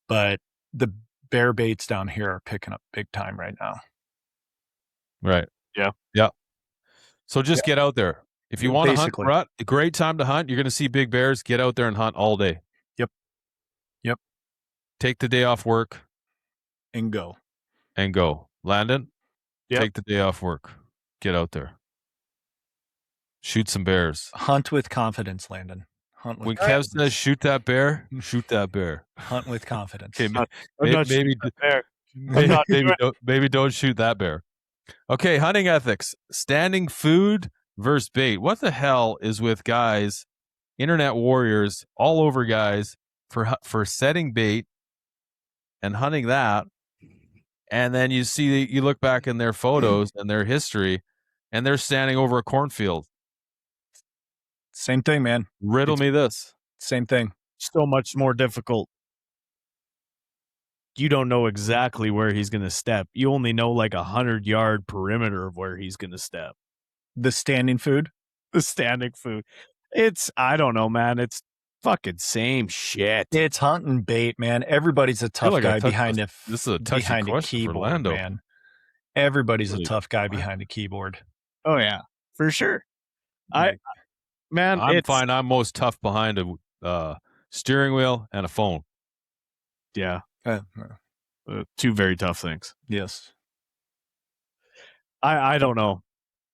S2: but the bear baits down here are picking up big time right now.
S1: Right. Yeah. So just get out there. If you want to hunt rut, a great time to hunt. You're going to see big bears. Get out there and hunt all day.
S2: Yep.
S1: Take the day off work.
S2: And go.
S1: Landon, take the day off work. Get out there. Shoot some bears.
S2: Hunt with confidence, Landon.
S1: When Kev says shoot that bear, shoot that bear.
S2: Hunt with confidence.
S1: Okay, maybe don't shoot that bear. Okay, hunting ethics. Standing food versus bait. What the hell is with guys, internet warriors, all over guys, for setting bait and hunting that, and then you look back in their photos and their history, and they're standing over a cornfield.
S2: Same thing, man.
S1: Riddle me this.
S2: Same thing.
S3: So much more difficult. You don't know exactly where he's going to step. You only know like 100-yard perimeter of where he's going to step.
S2: The standing food?
S3: The standing food. I don't know, man. It's fucking same shit.
S2: It's hunting bait, man. Everybody's a tough guy behind a keyboard, man. Everybody's a tough guy behind a keyboard.
S3: Oh, yeah, for sure.
S1: I'm fine. I'm most tough behind a steering wheel and a phone.
S3: Yeah. Two very tough things.
S2: Yes.
S3: I don't know.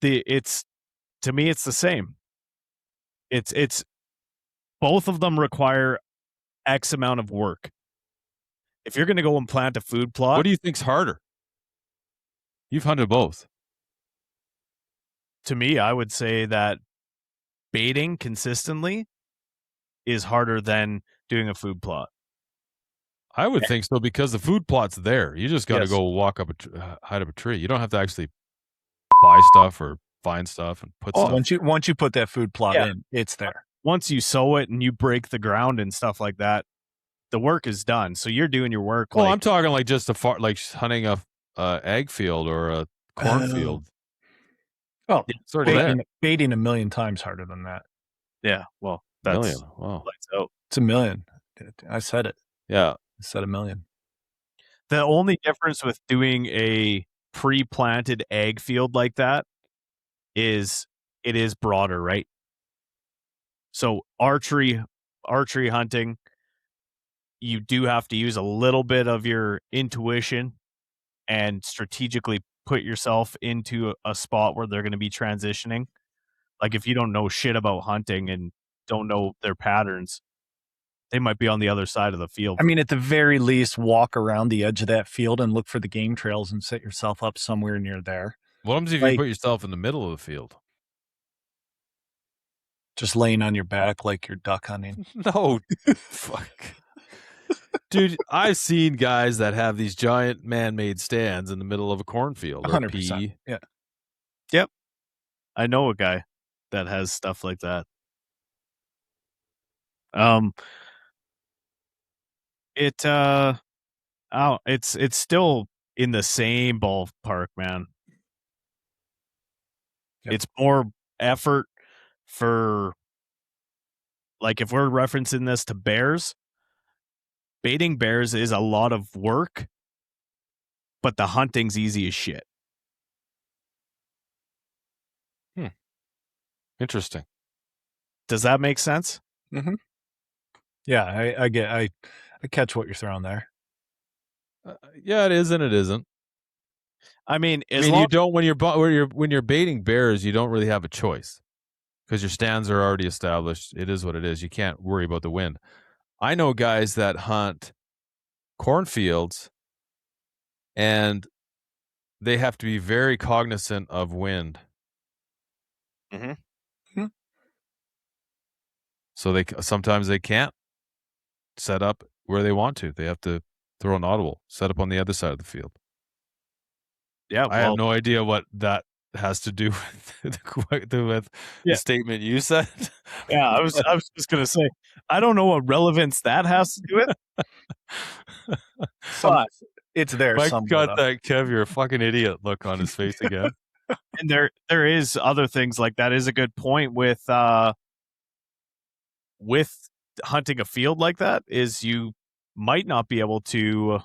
S3: To me, it's the same. It's both of them require X amount of work. If you're going to go and plant a food plot,
S1: what do you think's harder? You've hunted both.
S3: To me, I would say that baiting consistently is harder than doing a food plot.
S1: I would think so, because the food plot's there. You just got to go walk up hide up a tree. You don't have to actually buy stuff or find stuff and put stuff.
S2: Once you put that food plot in, it's there.
S3: Once you sow it and you break the ground and stuff like that, the work is done. So you're doing your work.
S1: Well, I'm talking like just like hunting a egg field or a cornfield.
S2: Oh, baiting 1,000,000 times harder than that.
S3: Yeah, well, that's
S1: 1,000,000. Wow.
S2: It's 1,000,000. I said it.
S1: Yeah.
S2: I said 1,000,000.
S3: The only difference with doing a pre-planted egg field like that is it is broader, right? So archery hunting, you do have to use a little bit of your intuition and strategically put yourself into a spot where they're going to be transitioning. Like if you don't know shit about hunting and don't know their patterns, they might be on the other side of the field.
S2: I mean, at the very least, walk around the edge of that field and look for the game trails and set yourself up somewhere near there.
S1: What happens if you put yourself in the middle of the field?
S2: Just laying on your back like you're duck hunting.
S1: No, fuck. Dude, I've seen guys that have these giant man-made stands in the middle of a cornfield or
S2: 100%.
S1: pea.
S2: Yeah.
S3: Yep. I know a guy that has stuff like that. It's still in the same ballpark, man.
S2: Yep.
S3: It's more effort for, like, if we're referencing this to bears, baiting bears is a lot of work, but the hunting's easy as shit.
S1: Interesting.
S3: Does that make sense?
S2: Mm-hmm. Yeah, I catch what you're throwing there.
S1: Yeah, it is and it isn't.
S3: I mean,
S1: you don't when you're baiting bears, you don't really have a choice because your stands are already established. It is what it is. You can't worry about the wind. I know guys that hunt cornfields, and they have to be very cognizant of wind.
S3: Mm-hmm.
S1: So sometimes they can't set up where they want to. They have to throw an audible, set up on the other side of the field.
S3: Yeah,
S1: I have no idea what that has to do with the statement you said.
S3: Yeah, I was just gonna say, I don't know what relevance that has to do with. But
S2: it's there.
S1: Mike got that Kev, you're a fucking idiot look on his face again.
S3: And there is other things like that. Is a good point with hunting a field like that, is you might not be able to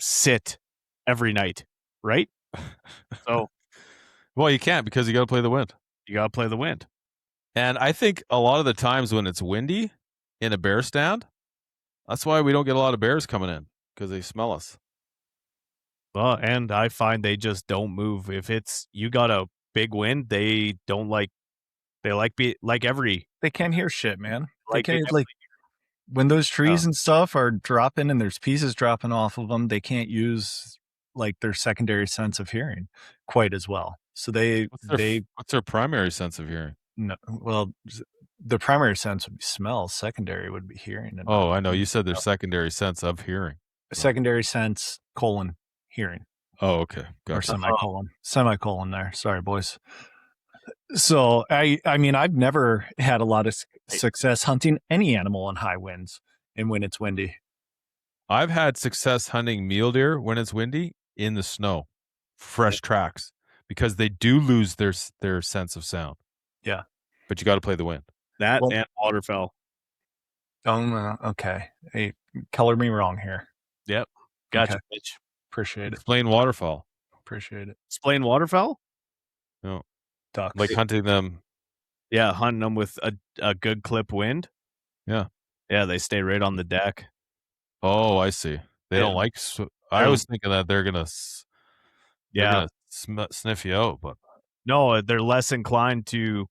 S3: sit every night, right? So,
S1: well, you can't because you got to play the wind.
S3: You got to play the wind.
S1: And I think a lot of the times when it's windy in a bear stand, that's why we don't get a lot of bears coming in, because they smell us.
S3: Well, and I find they just don't move. If you got a big wind, they don't like. They
S2: they can't hear shit, man.
S3: Like
S2: when those trees and stuff are dropping and there's pieces dropping off of them, they can't use like their secondary sense of hearing quite as well. So what's
S1: their primary sense of hearing?
S2: No, well, the primary sense would be smell. Secondary would be hearing.
S1: Oh, I know. You said their secondary sense of hearing.
S2: Secondary sense, hearing.
S1: Oh, okay. Gotcha.
S2: Or semicolon there. Sorry, boys. So I mean, I've never had a lot of success hunting any animal in high winds and when it's windy.
S1: I've had success hunting mule deer when it's windy in the snow, fresh tracks, because they do lose their sense of sound.
S2: Yeah.
S1: But you got to play the wind.
S3: And waterfowl.
S2: Okay. Hey, color me wrong here.
S3: Yep. Gotcha,
S2: okay.
S3: Mitch.
S2: Appreciate it.
S1: Explain waterfowl.
S2: Appreciate it.
S3: Explain waterfowl?
S1: No.
S2: Ducks.
S1: Like hunting them.
S3: Yeah, hunting them with a good clip wind.
S1: Yeah.
S3: Yeah, they stay right on the deck.
S1: Oh, I see. They don't like. I was thinking that they're gonna sniff you out, but
S3: no, they're less inclined to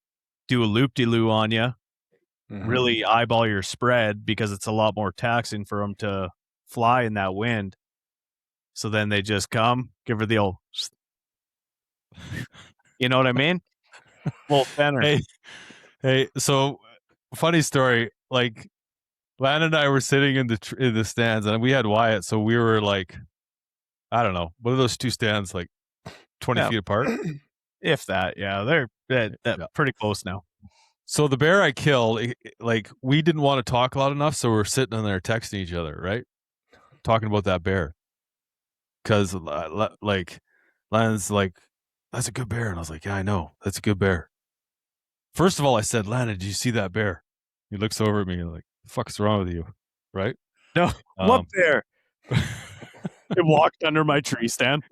S3: do a loop-de-loo on you. Mm-hmm. Really eyeball your spread because it's a lot more taxing for them to fly in that wind. So then they just come, give her the old, you know what I mean? Well, Fenner.
S1: Hey. So, funny story. Like, Lan and I were sitting in the stands, and we had Wyatt. So we were like, I don't know, what are those two stands, like 20 feet apart?
S3: If that, yeah, they're pretty close now.
S1: So the bear I killed, like, we didn't want to talk loud enough, so we're sitting in there texting each other, right? Talking about that bear. Because, like, Lan's like, that's a good bear. And I was like, yeah, I know. That's a good bear. First of all, I said, Lana, did you see that bear? He looks over at me like, the fuck's wrong with you? Right?
S3: No, what bear? It walked under my tree stand.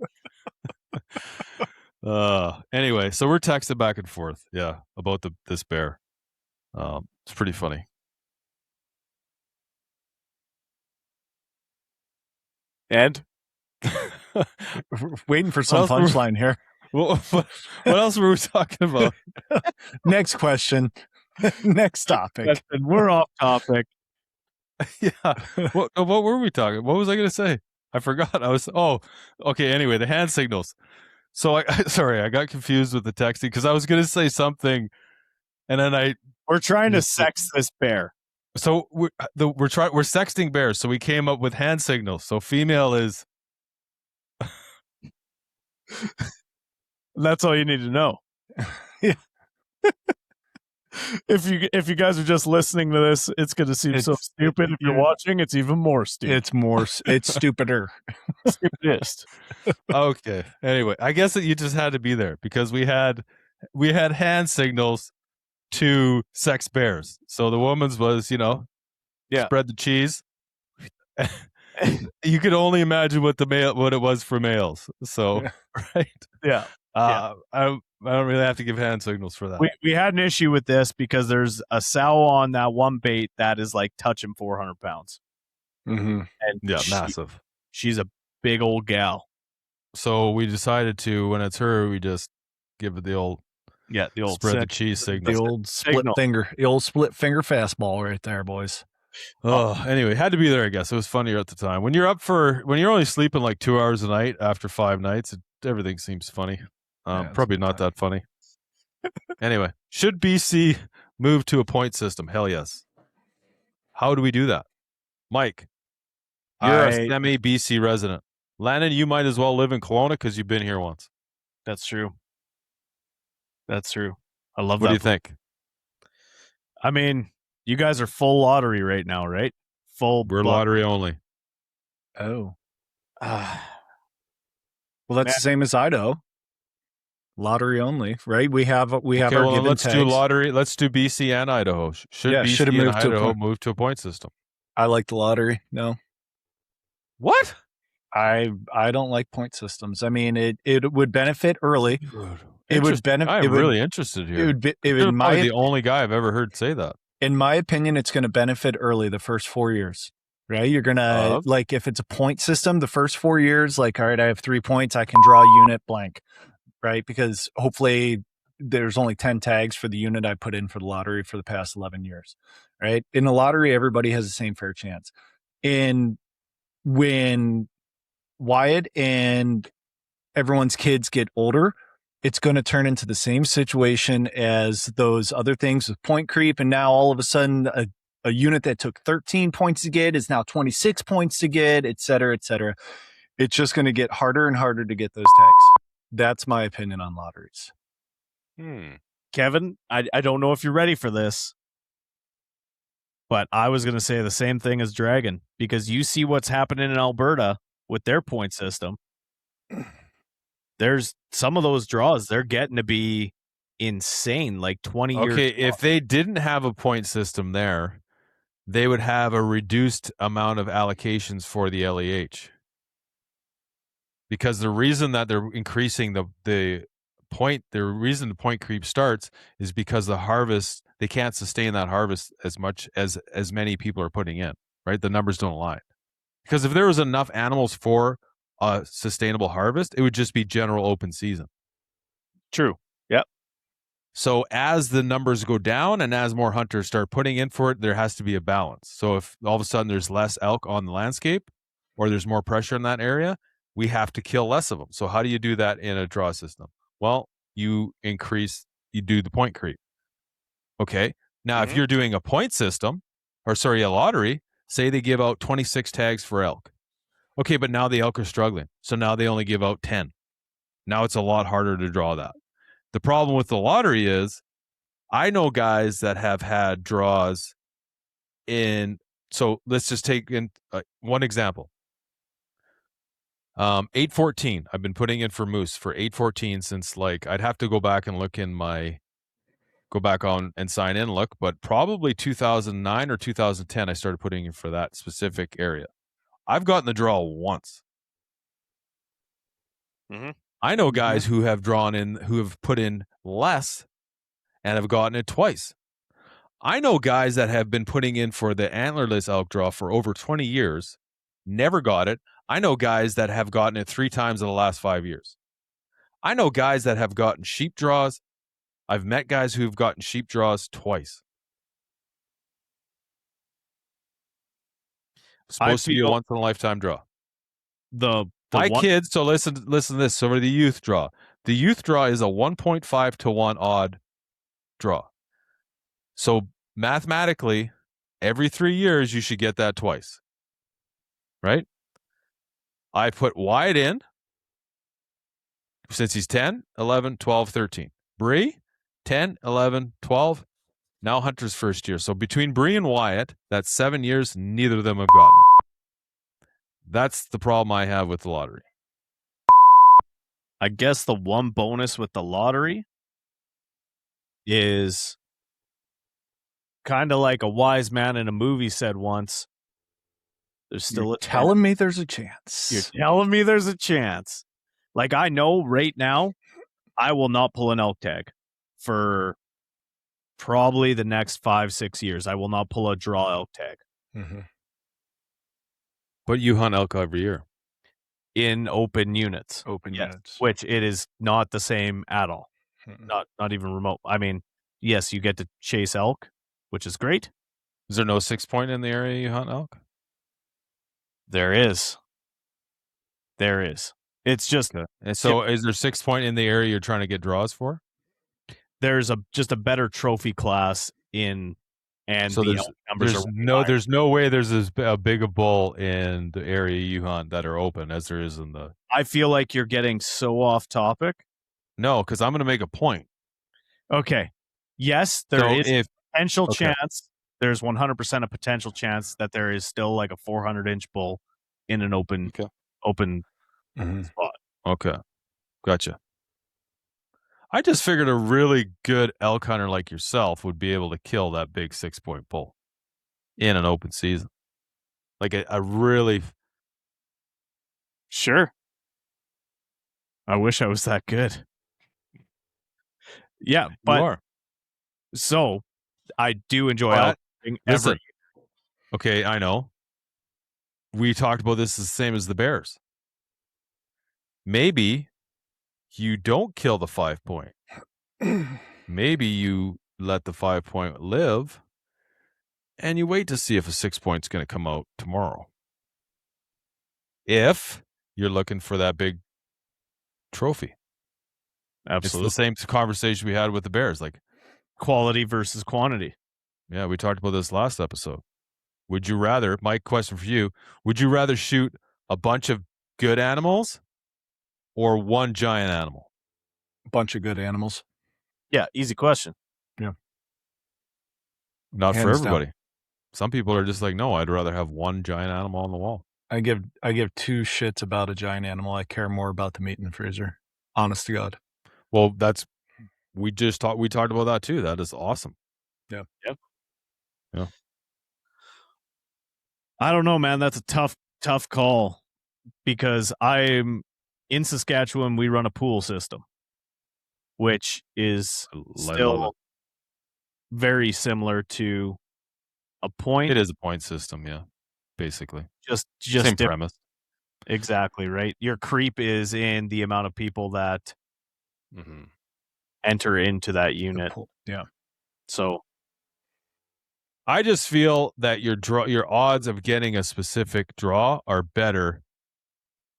S1: Anyway, so we're texting back and forth, about this bear. It's pretty funny.
S3: And
S2: waiting for some punchline here.
S1: what else were we talking about?
S2: Next question. Next topic.
S3: And we're off topic.
S1: Yeah. What were we talking? What was I going to say? I forgot. Okay. Anyway, the hand signals. So I got confused with the texting because I was going to say something, and then
S3: we're trying to sex this bear.
S1: So we're sexting bears. So we came up with hand signals. So female is.
S3: That's all you need to know.
S2: Yeah.
S3: If you guys are just listening to this, it's going to seem so stupid. If you're watching, it's even more stupid.
S2: It's stupider.
S3: Stupidest.
S1: Okay. Anyway, I guess that you just had to be there because we had hand signals to sex bears. So the woman's was, spread the cheese. You could only imagine what it was for males. So, right?
S3: Yeah.
S1: I don't really have to give hand signals for that.
S3: We had an issue with this because there's a sow on that one bait that is like touching 400 pounds.
S2: Mm-hmm.
S3: And
S1: massive.
S3: She's a big old gal.
S1: So we decided to, when it's her, we just give it the old spread the cheese signal.
S2: The old split finger fastball right there, boys.
S1: Anyway, had to be there, I guess. It was funnier at the time. When you're only sleeping like 2 hours a night after 5 nights, everything seems funny. Probably not that funny. Anyway, should BC move to a point system? Hell yes. How do we do that? Mike, you're a semi-BC resident. Landon, you might as well live in Kelowna because you've been here once.
S3: That's true. I love that.
S1: What do you think?
S3: I mean, you guys are full lottery right now, right?
S1: We're lottery only.
S2: Oh. Well, that's the same as Idaho. Lottery only, right? We have our given
S1: let's
S2: tags.
S1: do lottery. Let's do BC and Idaho. Should BC and Idaho move to a point system?
S2: I like the lottery. No.
S1: What?
S2: I don't like point systems. I mean, it would benefit early. It would benefit.
S1: I'm really interested here. You're probably the only guy I've ever heard say that.
S2: In my opinion, it's going to benefit early the first 4 years. Right? You're going to, like, if it's a point system, the first 4 years, like, all right, I have 3 points. I can draw a unit blank, right? Because hopefully there's only 10 tags for the unit I put in for the lottery for the past 11 years, right? In the lottery, everybody has the same fair chance. And when Wyatt and everyone's kids get older, it's going to turn into the same situation as those other things with point creep. And now all of a sudden, a unit that took 13 points to get is now 26 points to get, et cetera, et cetera. It's just going to get harder and harder to get those tags. That's my opinion on lotteries.
S3: Kevin, I don't know if you're ready for this, but I was going to say the same thing as Dragon, because you see what's happening in Alberta with their point system. There's some of those draws, they're getting to be insane, like 20 years.
S1: Okay, if they didn't have a point system there, they would have a reduced amount of allocations for the LEH. Because the reason that they're increasing the reason the point creep starts is because the harvest, they can't sustain that harvest as much as many people are putting in, right? The numbers don't align. Because if there was enough animals for a sustainable harvest, it would just be general open season.
S3: True. Yep.
S1: So as the numbers go down and as more hunters start putting in for it, there has to be a balance. So if all of a sudden there's less elk on the landscape or there's more pressure in that area, we have to kill less of them. So how do you do that in a draw system? Well, you do the point creep. Okay. Now, if you're doing a point system, a lottery, say they give out 26 tags for elk. Okay, but now the elk are struggling. So now they only give out 10. Now it's a lot harder to draw that. The problem with the lottery is I know guys that have had draws in, so let's just take in one example. 814. I've been putting in for moose for 814 since, like, I'd have to go back and go back on and sign in, look, but probably 2009 or 2010, I started putting in for that specific area. I've gotten the draw once. I know guys who have put in less and have gotten it twice. I know guys that have been putting in for the antlerless elk draw for over 20 years, never got it. I know guys that have gotten it 3 times in the last 5 years. I know guys that have gotten sheep draws. I've met guys who've gotten sheep draws twice. It's supposed to be a once in a lifetime draw. My kids, so listen to this. So for the youth draw. The youth draw is a 1.5 to 1 odd draw. So mathematically, every 3 years, you should get that twice. Right? I put Wyatt in since he's 10, 11, 12, 13. Bree, 10, 11, 12. Now Hunter's first year. So between Bree and Wyatt, that's 7 years. Neither of them have gotten it. That's the problem I have with the lottery.
S3: I guess the one bonus with the lottery is kind of like a wise man in a movie said once. There's still
S2: telling me there's a chance.
S3: You're telling me there's a chance. Like, I know right now, I will not pull an elk tag for probably the next 5-6 years. I will not pull a draw elk tag.
S2: Mm-hmm.
S1: But you hunt elk every year.
S3: In open units.
S2: Units.
S3: Which it is not the same at all. Not even remote. I mean, yes, you get to chase elk, which is great.
S1: Is there no 6 point in the area you hunt elk?
S3: There is. It's just...
S1: And so is there 6 point in the area you're trying to get draws for?
S3: There's just a better trophy class in... And
S1: so
S3: the numbers
S1: there's no way there's a big a bull in the area you hunt that are open as there is in the...
S3: I feel like you're getting so off topic.
S1: No, because I'm going to make a point.
S3: Okay. Yes, there is a potential chance. There's 100% a potential chance that there is still like a 400-inch bull in an open spot.
S1: Okay. Gotcha. I just figured a really good elk hunter like yourself would be able to kill that big 6 point bull in an open season. Like a really...
S3: Sure. I wish I was that good. Yeah, but...
S1: You are.
S3: So, I do enjoy elk hunting every year.
S1: Okay, I know. We talked about this the same as the bears. Maybe you don't kill the 5 point. Maybe you let the 5 point live and you wait to see if a 6 point's going to come out tomorrow. If you're looking for that big trophy.
S3: Absolutely.
S1: It's the same conversation we had with the bears, like
S3: quality versus quantity.
S1: Yeah, we talked about this last episode. Would you rather, my question for you, would you rather shoot a bunch of good animals or one giant animal?
S2: A bunch of good animals.
S3: Yeah, easy question.
S2: Yeah.
S1: Not for everybody. Down. Some people are just like, no, I'd rather have one giant animal on the wall.
S2: I give 2 shits about a giant animal. I care more about the meat in the freezer. Honest to God.
S1: Well, we talked about that too. That is awesome.
S2: Yeah.
S3: Yep.
S1: Yeah.
S3: I don't know, man. That's a tough call because I'm in Saskatchewan. We run a pool system, which is still very similar to a point.
S1: It is a point system, yeah. Basically,
S3: just
S1: same premise.
S3: Exactly right. Your creep is in the amount of people that enter into that unit.
S2: Yeah.
S3: So,
S1: I just feel that your odds of getting a specific draw are better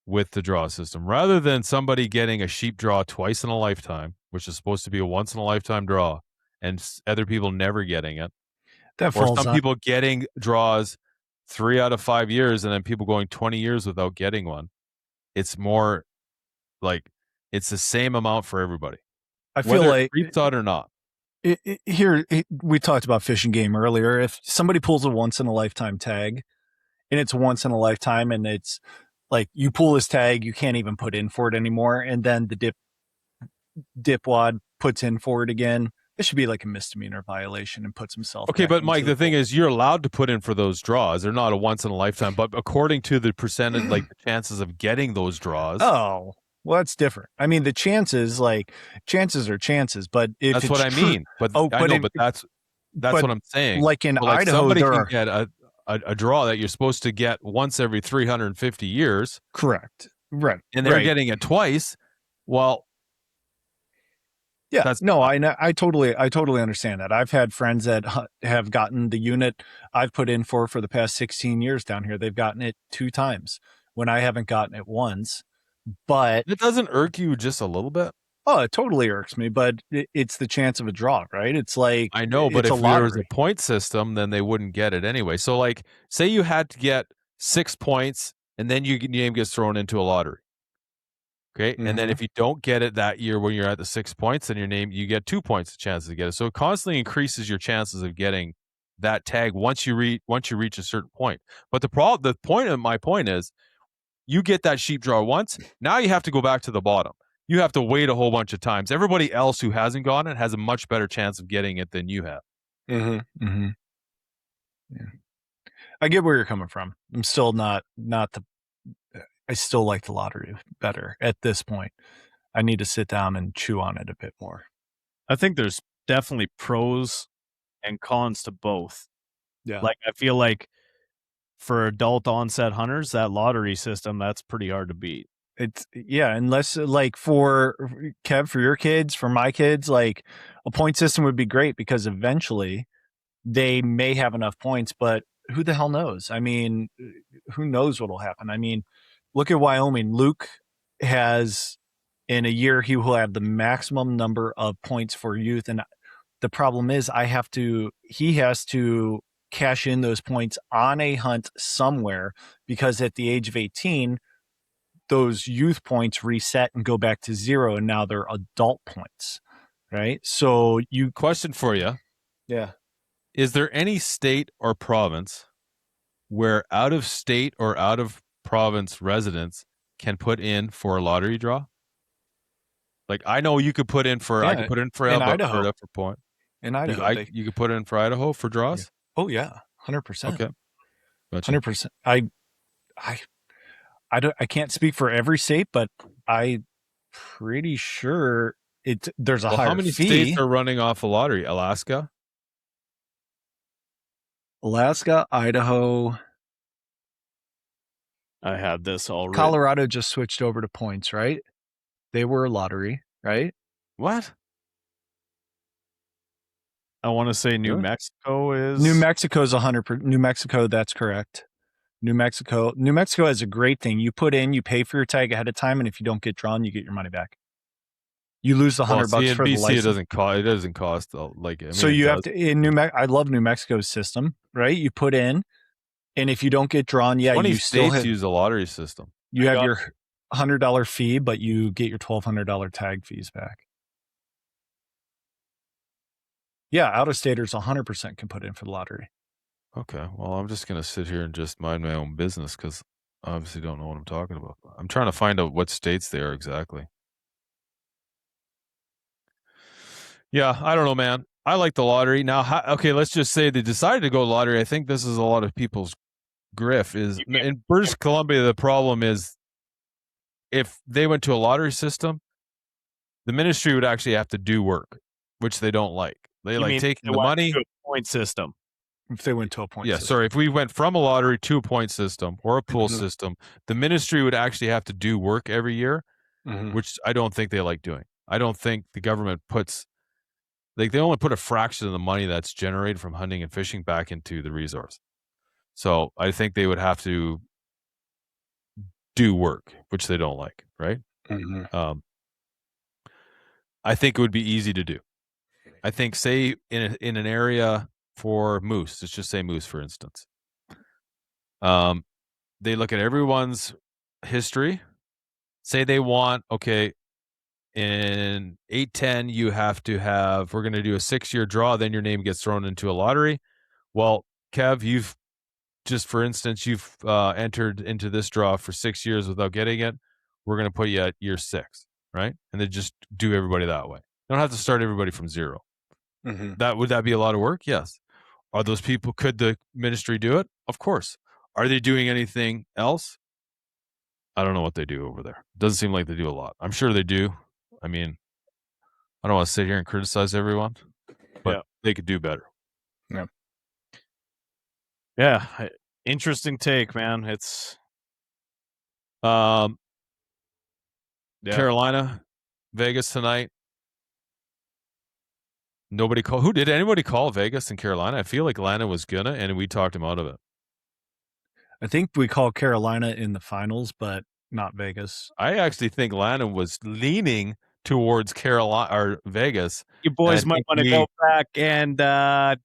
S1: with the draw system rather than somebody getting a sheep draw twice in a lifetime, which is supposed to be a once in a lifetime draw, and other people never getting it. Or some people getting draws 3 out of 5 years and then people going 20 years without getting one. It's more like it's the same amount for everybody.
S2: I feel like
S1: creeped out or not.
S2: We talked about Fish and Game earlier. If somebody pulls a once in a lifetime tag and it's once in a lifetime and it's like you pull this tag, you can't even put in for it anymore. And then the dipwad puts in for it again. It should be like a misdemeanor violation and puts himself.
S1: Okay, but Mike, the thing is, you're allowed to put in for those draws. They're not a once in a lifetime, but according to the percentage, like the chances of getting those draws.
S2: Oh, well, that's different. I mean, the chances are chances, but if
S1: that's what I mean. But that's what I'm saying.
S2: Like in Idaho,
S1: somebody can get a draw that you're supposed to get once every 350 years.
S2: Correct. Right.
S1: And they're getting it twice. Well,
S2: Yeah,
S1: That's
S2: no, I totally understand that. I've had friends that have gotten the unit I've put in for the past 16 years down here. They've gotten it 2 times when I haven't gotten it once. But
S1: it doesn't irk you just a little bit.
S2: oh, it totally irks me. But it's the chance of a draw, right? It's like
S1: I know, but
S2: it's
S1: if
S2: a
S1: there was
S2: lottery.
S1: a point system, then they wouldn't get it anyway. So, like, say you had to get 6 points, and then your name gets thrown into a lottery. Okay, and then
S2: Mhm.
S1: if you don't get it that year when you're at the 6 points, then your name you get 2 points chances to get it. So it constantly increases your chances of getting that tag once you reach a certain point. But the point of my point is, you get that sheep draw once. Now you have to go back to the bottom. You have to wait a whole bunch of times. Everybody else who hasn't gotten it has a much better chance of getting it than you have.
S2: Yeah. I get where you're coming from. I'm still not the. I still like the lottery better at this point. I need to sit down and chew on it a bit more.
S3: I think there's definitely pros and cons to both.
S2: Yeah.
S3: Like, I feel like for adult onset hunters, that lottery system, that's pretty hard to beat.
S2: It's unless like for Kev, for your kids, for my kids, like a point system would be great because eventually they may have enough points, but who the hell knows? I mean, who knows what'll happen? I mean, look at Wyoming. Luke has in a year he will have the maximum number of points for youth, and the problem is he has to cash in those points on a hunt somewhere because at the age of 18 those youth points reset and go back to 0 and now they're adult points, right? So
S1: Question for you.
S2: Yeah.
S1: Is there any state or province where out of state or out of province residents can put in for a lottery draw? Like, I know you could put in for, I could put in for
S2: in
S1: Alberta
S2: Idaho.
S1: for point.
S2: In Idaho,
S1: You could put in for Idaho for draws?
S2: Oh yeah, 100%.
S1: Okay. Gotcha.
S2: 100%. I can't speak for every state, but I'm pretty sure there's a higher
S1: how many
S2: fee.
S1: states are running off a lottery? Alaska,
S2: Idaho,
S3: I had this already.
S2: Colorado just switched over to points, right? They were a lottery, right?
S1: What?
S3: I want to say New Mexico is.
S2: New Mexico's 100%. New Mexico, that's correct. New Mexico has a great thing. You put in, you pay for your tag ahead of time, and if you don't get drawn, you get your money back. You lose the $100 for the license.
S1: It doesn't cost like.
S2: So you have to in I love New Mexico's system, right? You put in, and if you don't get drawn, you
S1: still use a lottery system.
S2: You have your $100 fee, but you get your $1,200 tag fees back. Yeah, out-of-staters 100% can put in for the lottery.
S1: Okay, well, I'm just gonna sit here and just mind my own business because I obviously don't know what I'm talking about. I'm trying to find out what states they are exactly. Yeah, I don't know, man. I like the lottery. Now, okay, let's just say they decided to go lottery. I think this is a lot of people's griff. In British Columbia, the problem is if they went to a lottery system, the ministry would actually have to do work, which they don't like. They like taking the money.
S3: Point system.
S2: If they went to a point system.
S1: Sorry. If we went from a lottery to a point system or a pool system, the ministry would actually have to do work every year, which I don't think they like doing. I don't think the government they only put a fraction of the money that's generated from hunting and fishing back into the resource. So I think they would have to do work, which they don't like, right? I think it would be easy to do. I think, say, in an area for moose, let's just say moose, for instance. They look at everyone's history. Say they want, okay, in 810, you have to have, we're going to do a 6-year draw, then your name gets thrown into a lottery. Well, Kev, you've entered into this draw for 6 years without getting it. We're going to put you at year 6, right? And then just do everybody that way. You don't have to start everybody from 0. Would that be a lot of work? Yes. Are those people, could the ministry do it? Of course. Are they doing anything else? I don't know what they do over there. Doesn't seem like they do a lot. I'm sure they do. I mean, I don't want to sit here and criticize everyone, but they could do better.
S3: Yeah. Interesting take, man. It's
S1: Carolina, Vegas tonight. Nobody called. Who did anybody call Vegas and Carolina? I feel like Lana was gonna, and we talked him out of it.
S2: I think we called Carolina in the finals, but not Vegas.
S1: I actually think Lana was leaning towards Carolina or Vegas.
S3: You boys
S1: I
S3: might
S1: think
S3: want to
S1: we-
S3: go back and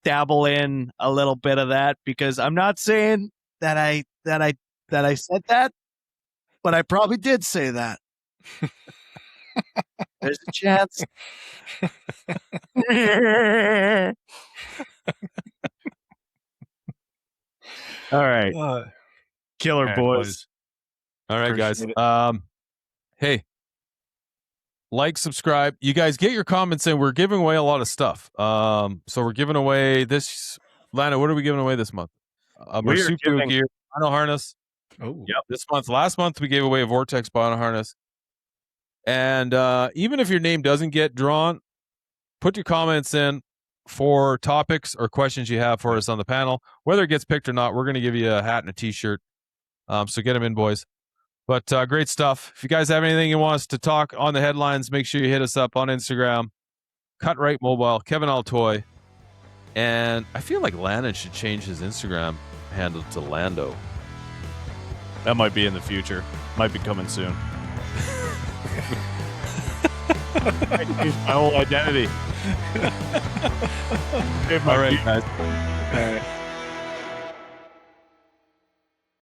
S3: dabble in a little bit of that, because I'm not saying that I said that, but I probably did say that. There's a chance. All right, killer
S2: All right,
S3: boys.
S1: All right, guys.
S2: Appreciate
S1: Hey, like, subscribe. You guys get your comments in. We're giving away a lot of stuff. So we're giving away this. Lana, what are we giving away this month?
S3: We are
S1: Marsupial
S3: giving-
S1: gear, Bino harness.
S2: Oh,
S3: Yep.
S1: This month, last month, we gave away a Vortex Bino harness. And even if your name doesn't get drawn, put your comments in for topics or questions you have for us on the panel. Whether it gets picked or not, we're going to give you a hat and a T-shirt. So get them in, boys. But great stuff. If you guys have anything you want us to talk on the headlines, make sure you hit us up on Instagram. Cut Right Mobile, Kevin Altoy. And I feel like Landon should change his Instagram handle to Lando.
S3: That might be in the future. Might be coming soon. My whole identity.
S1: All right, guys.
S2: all right.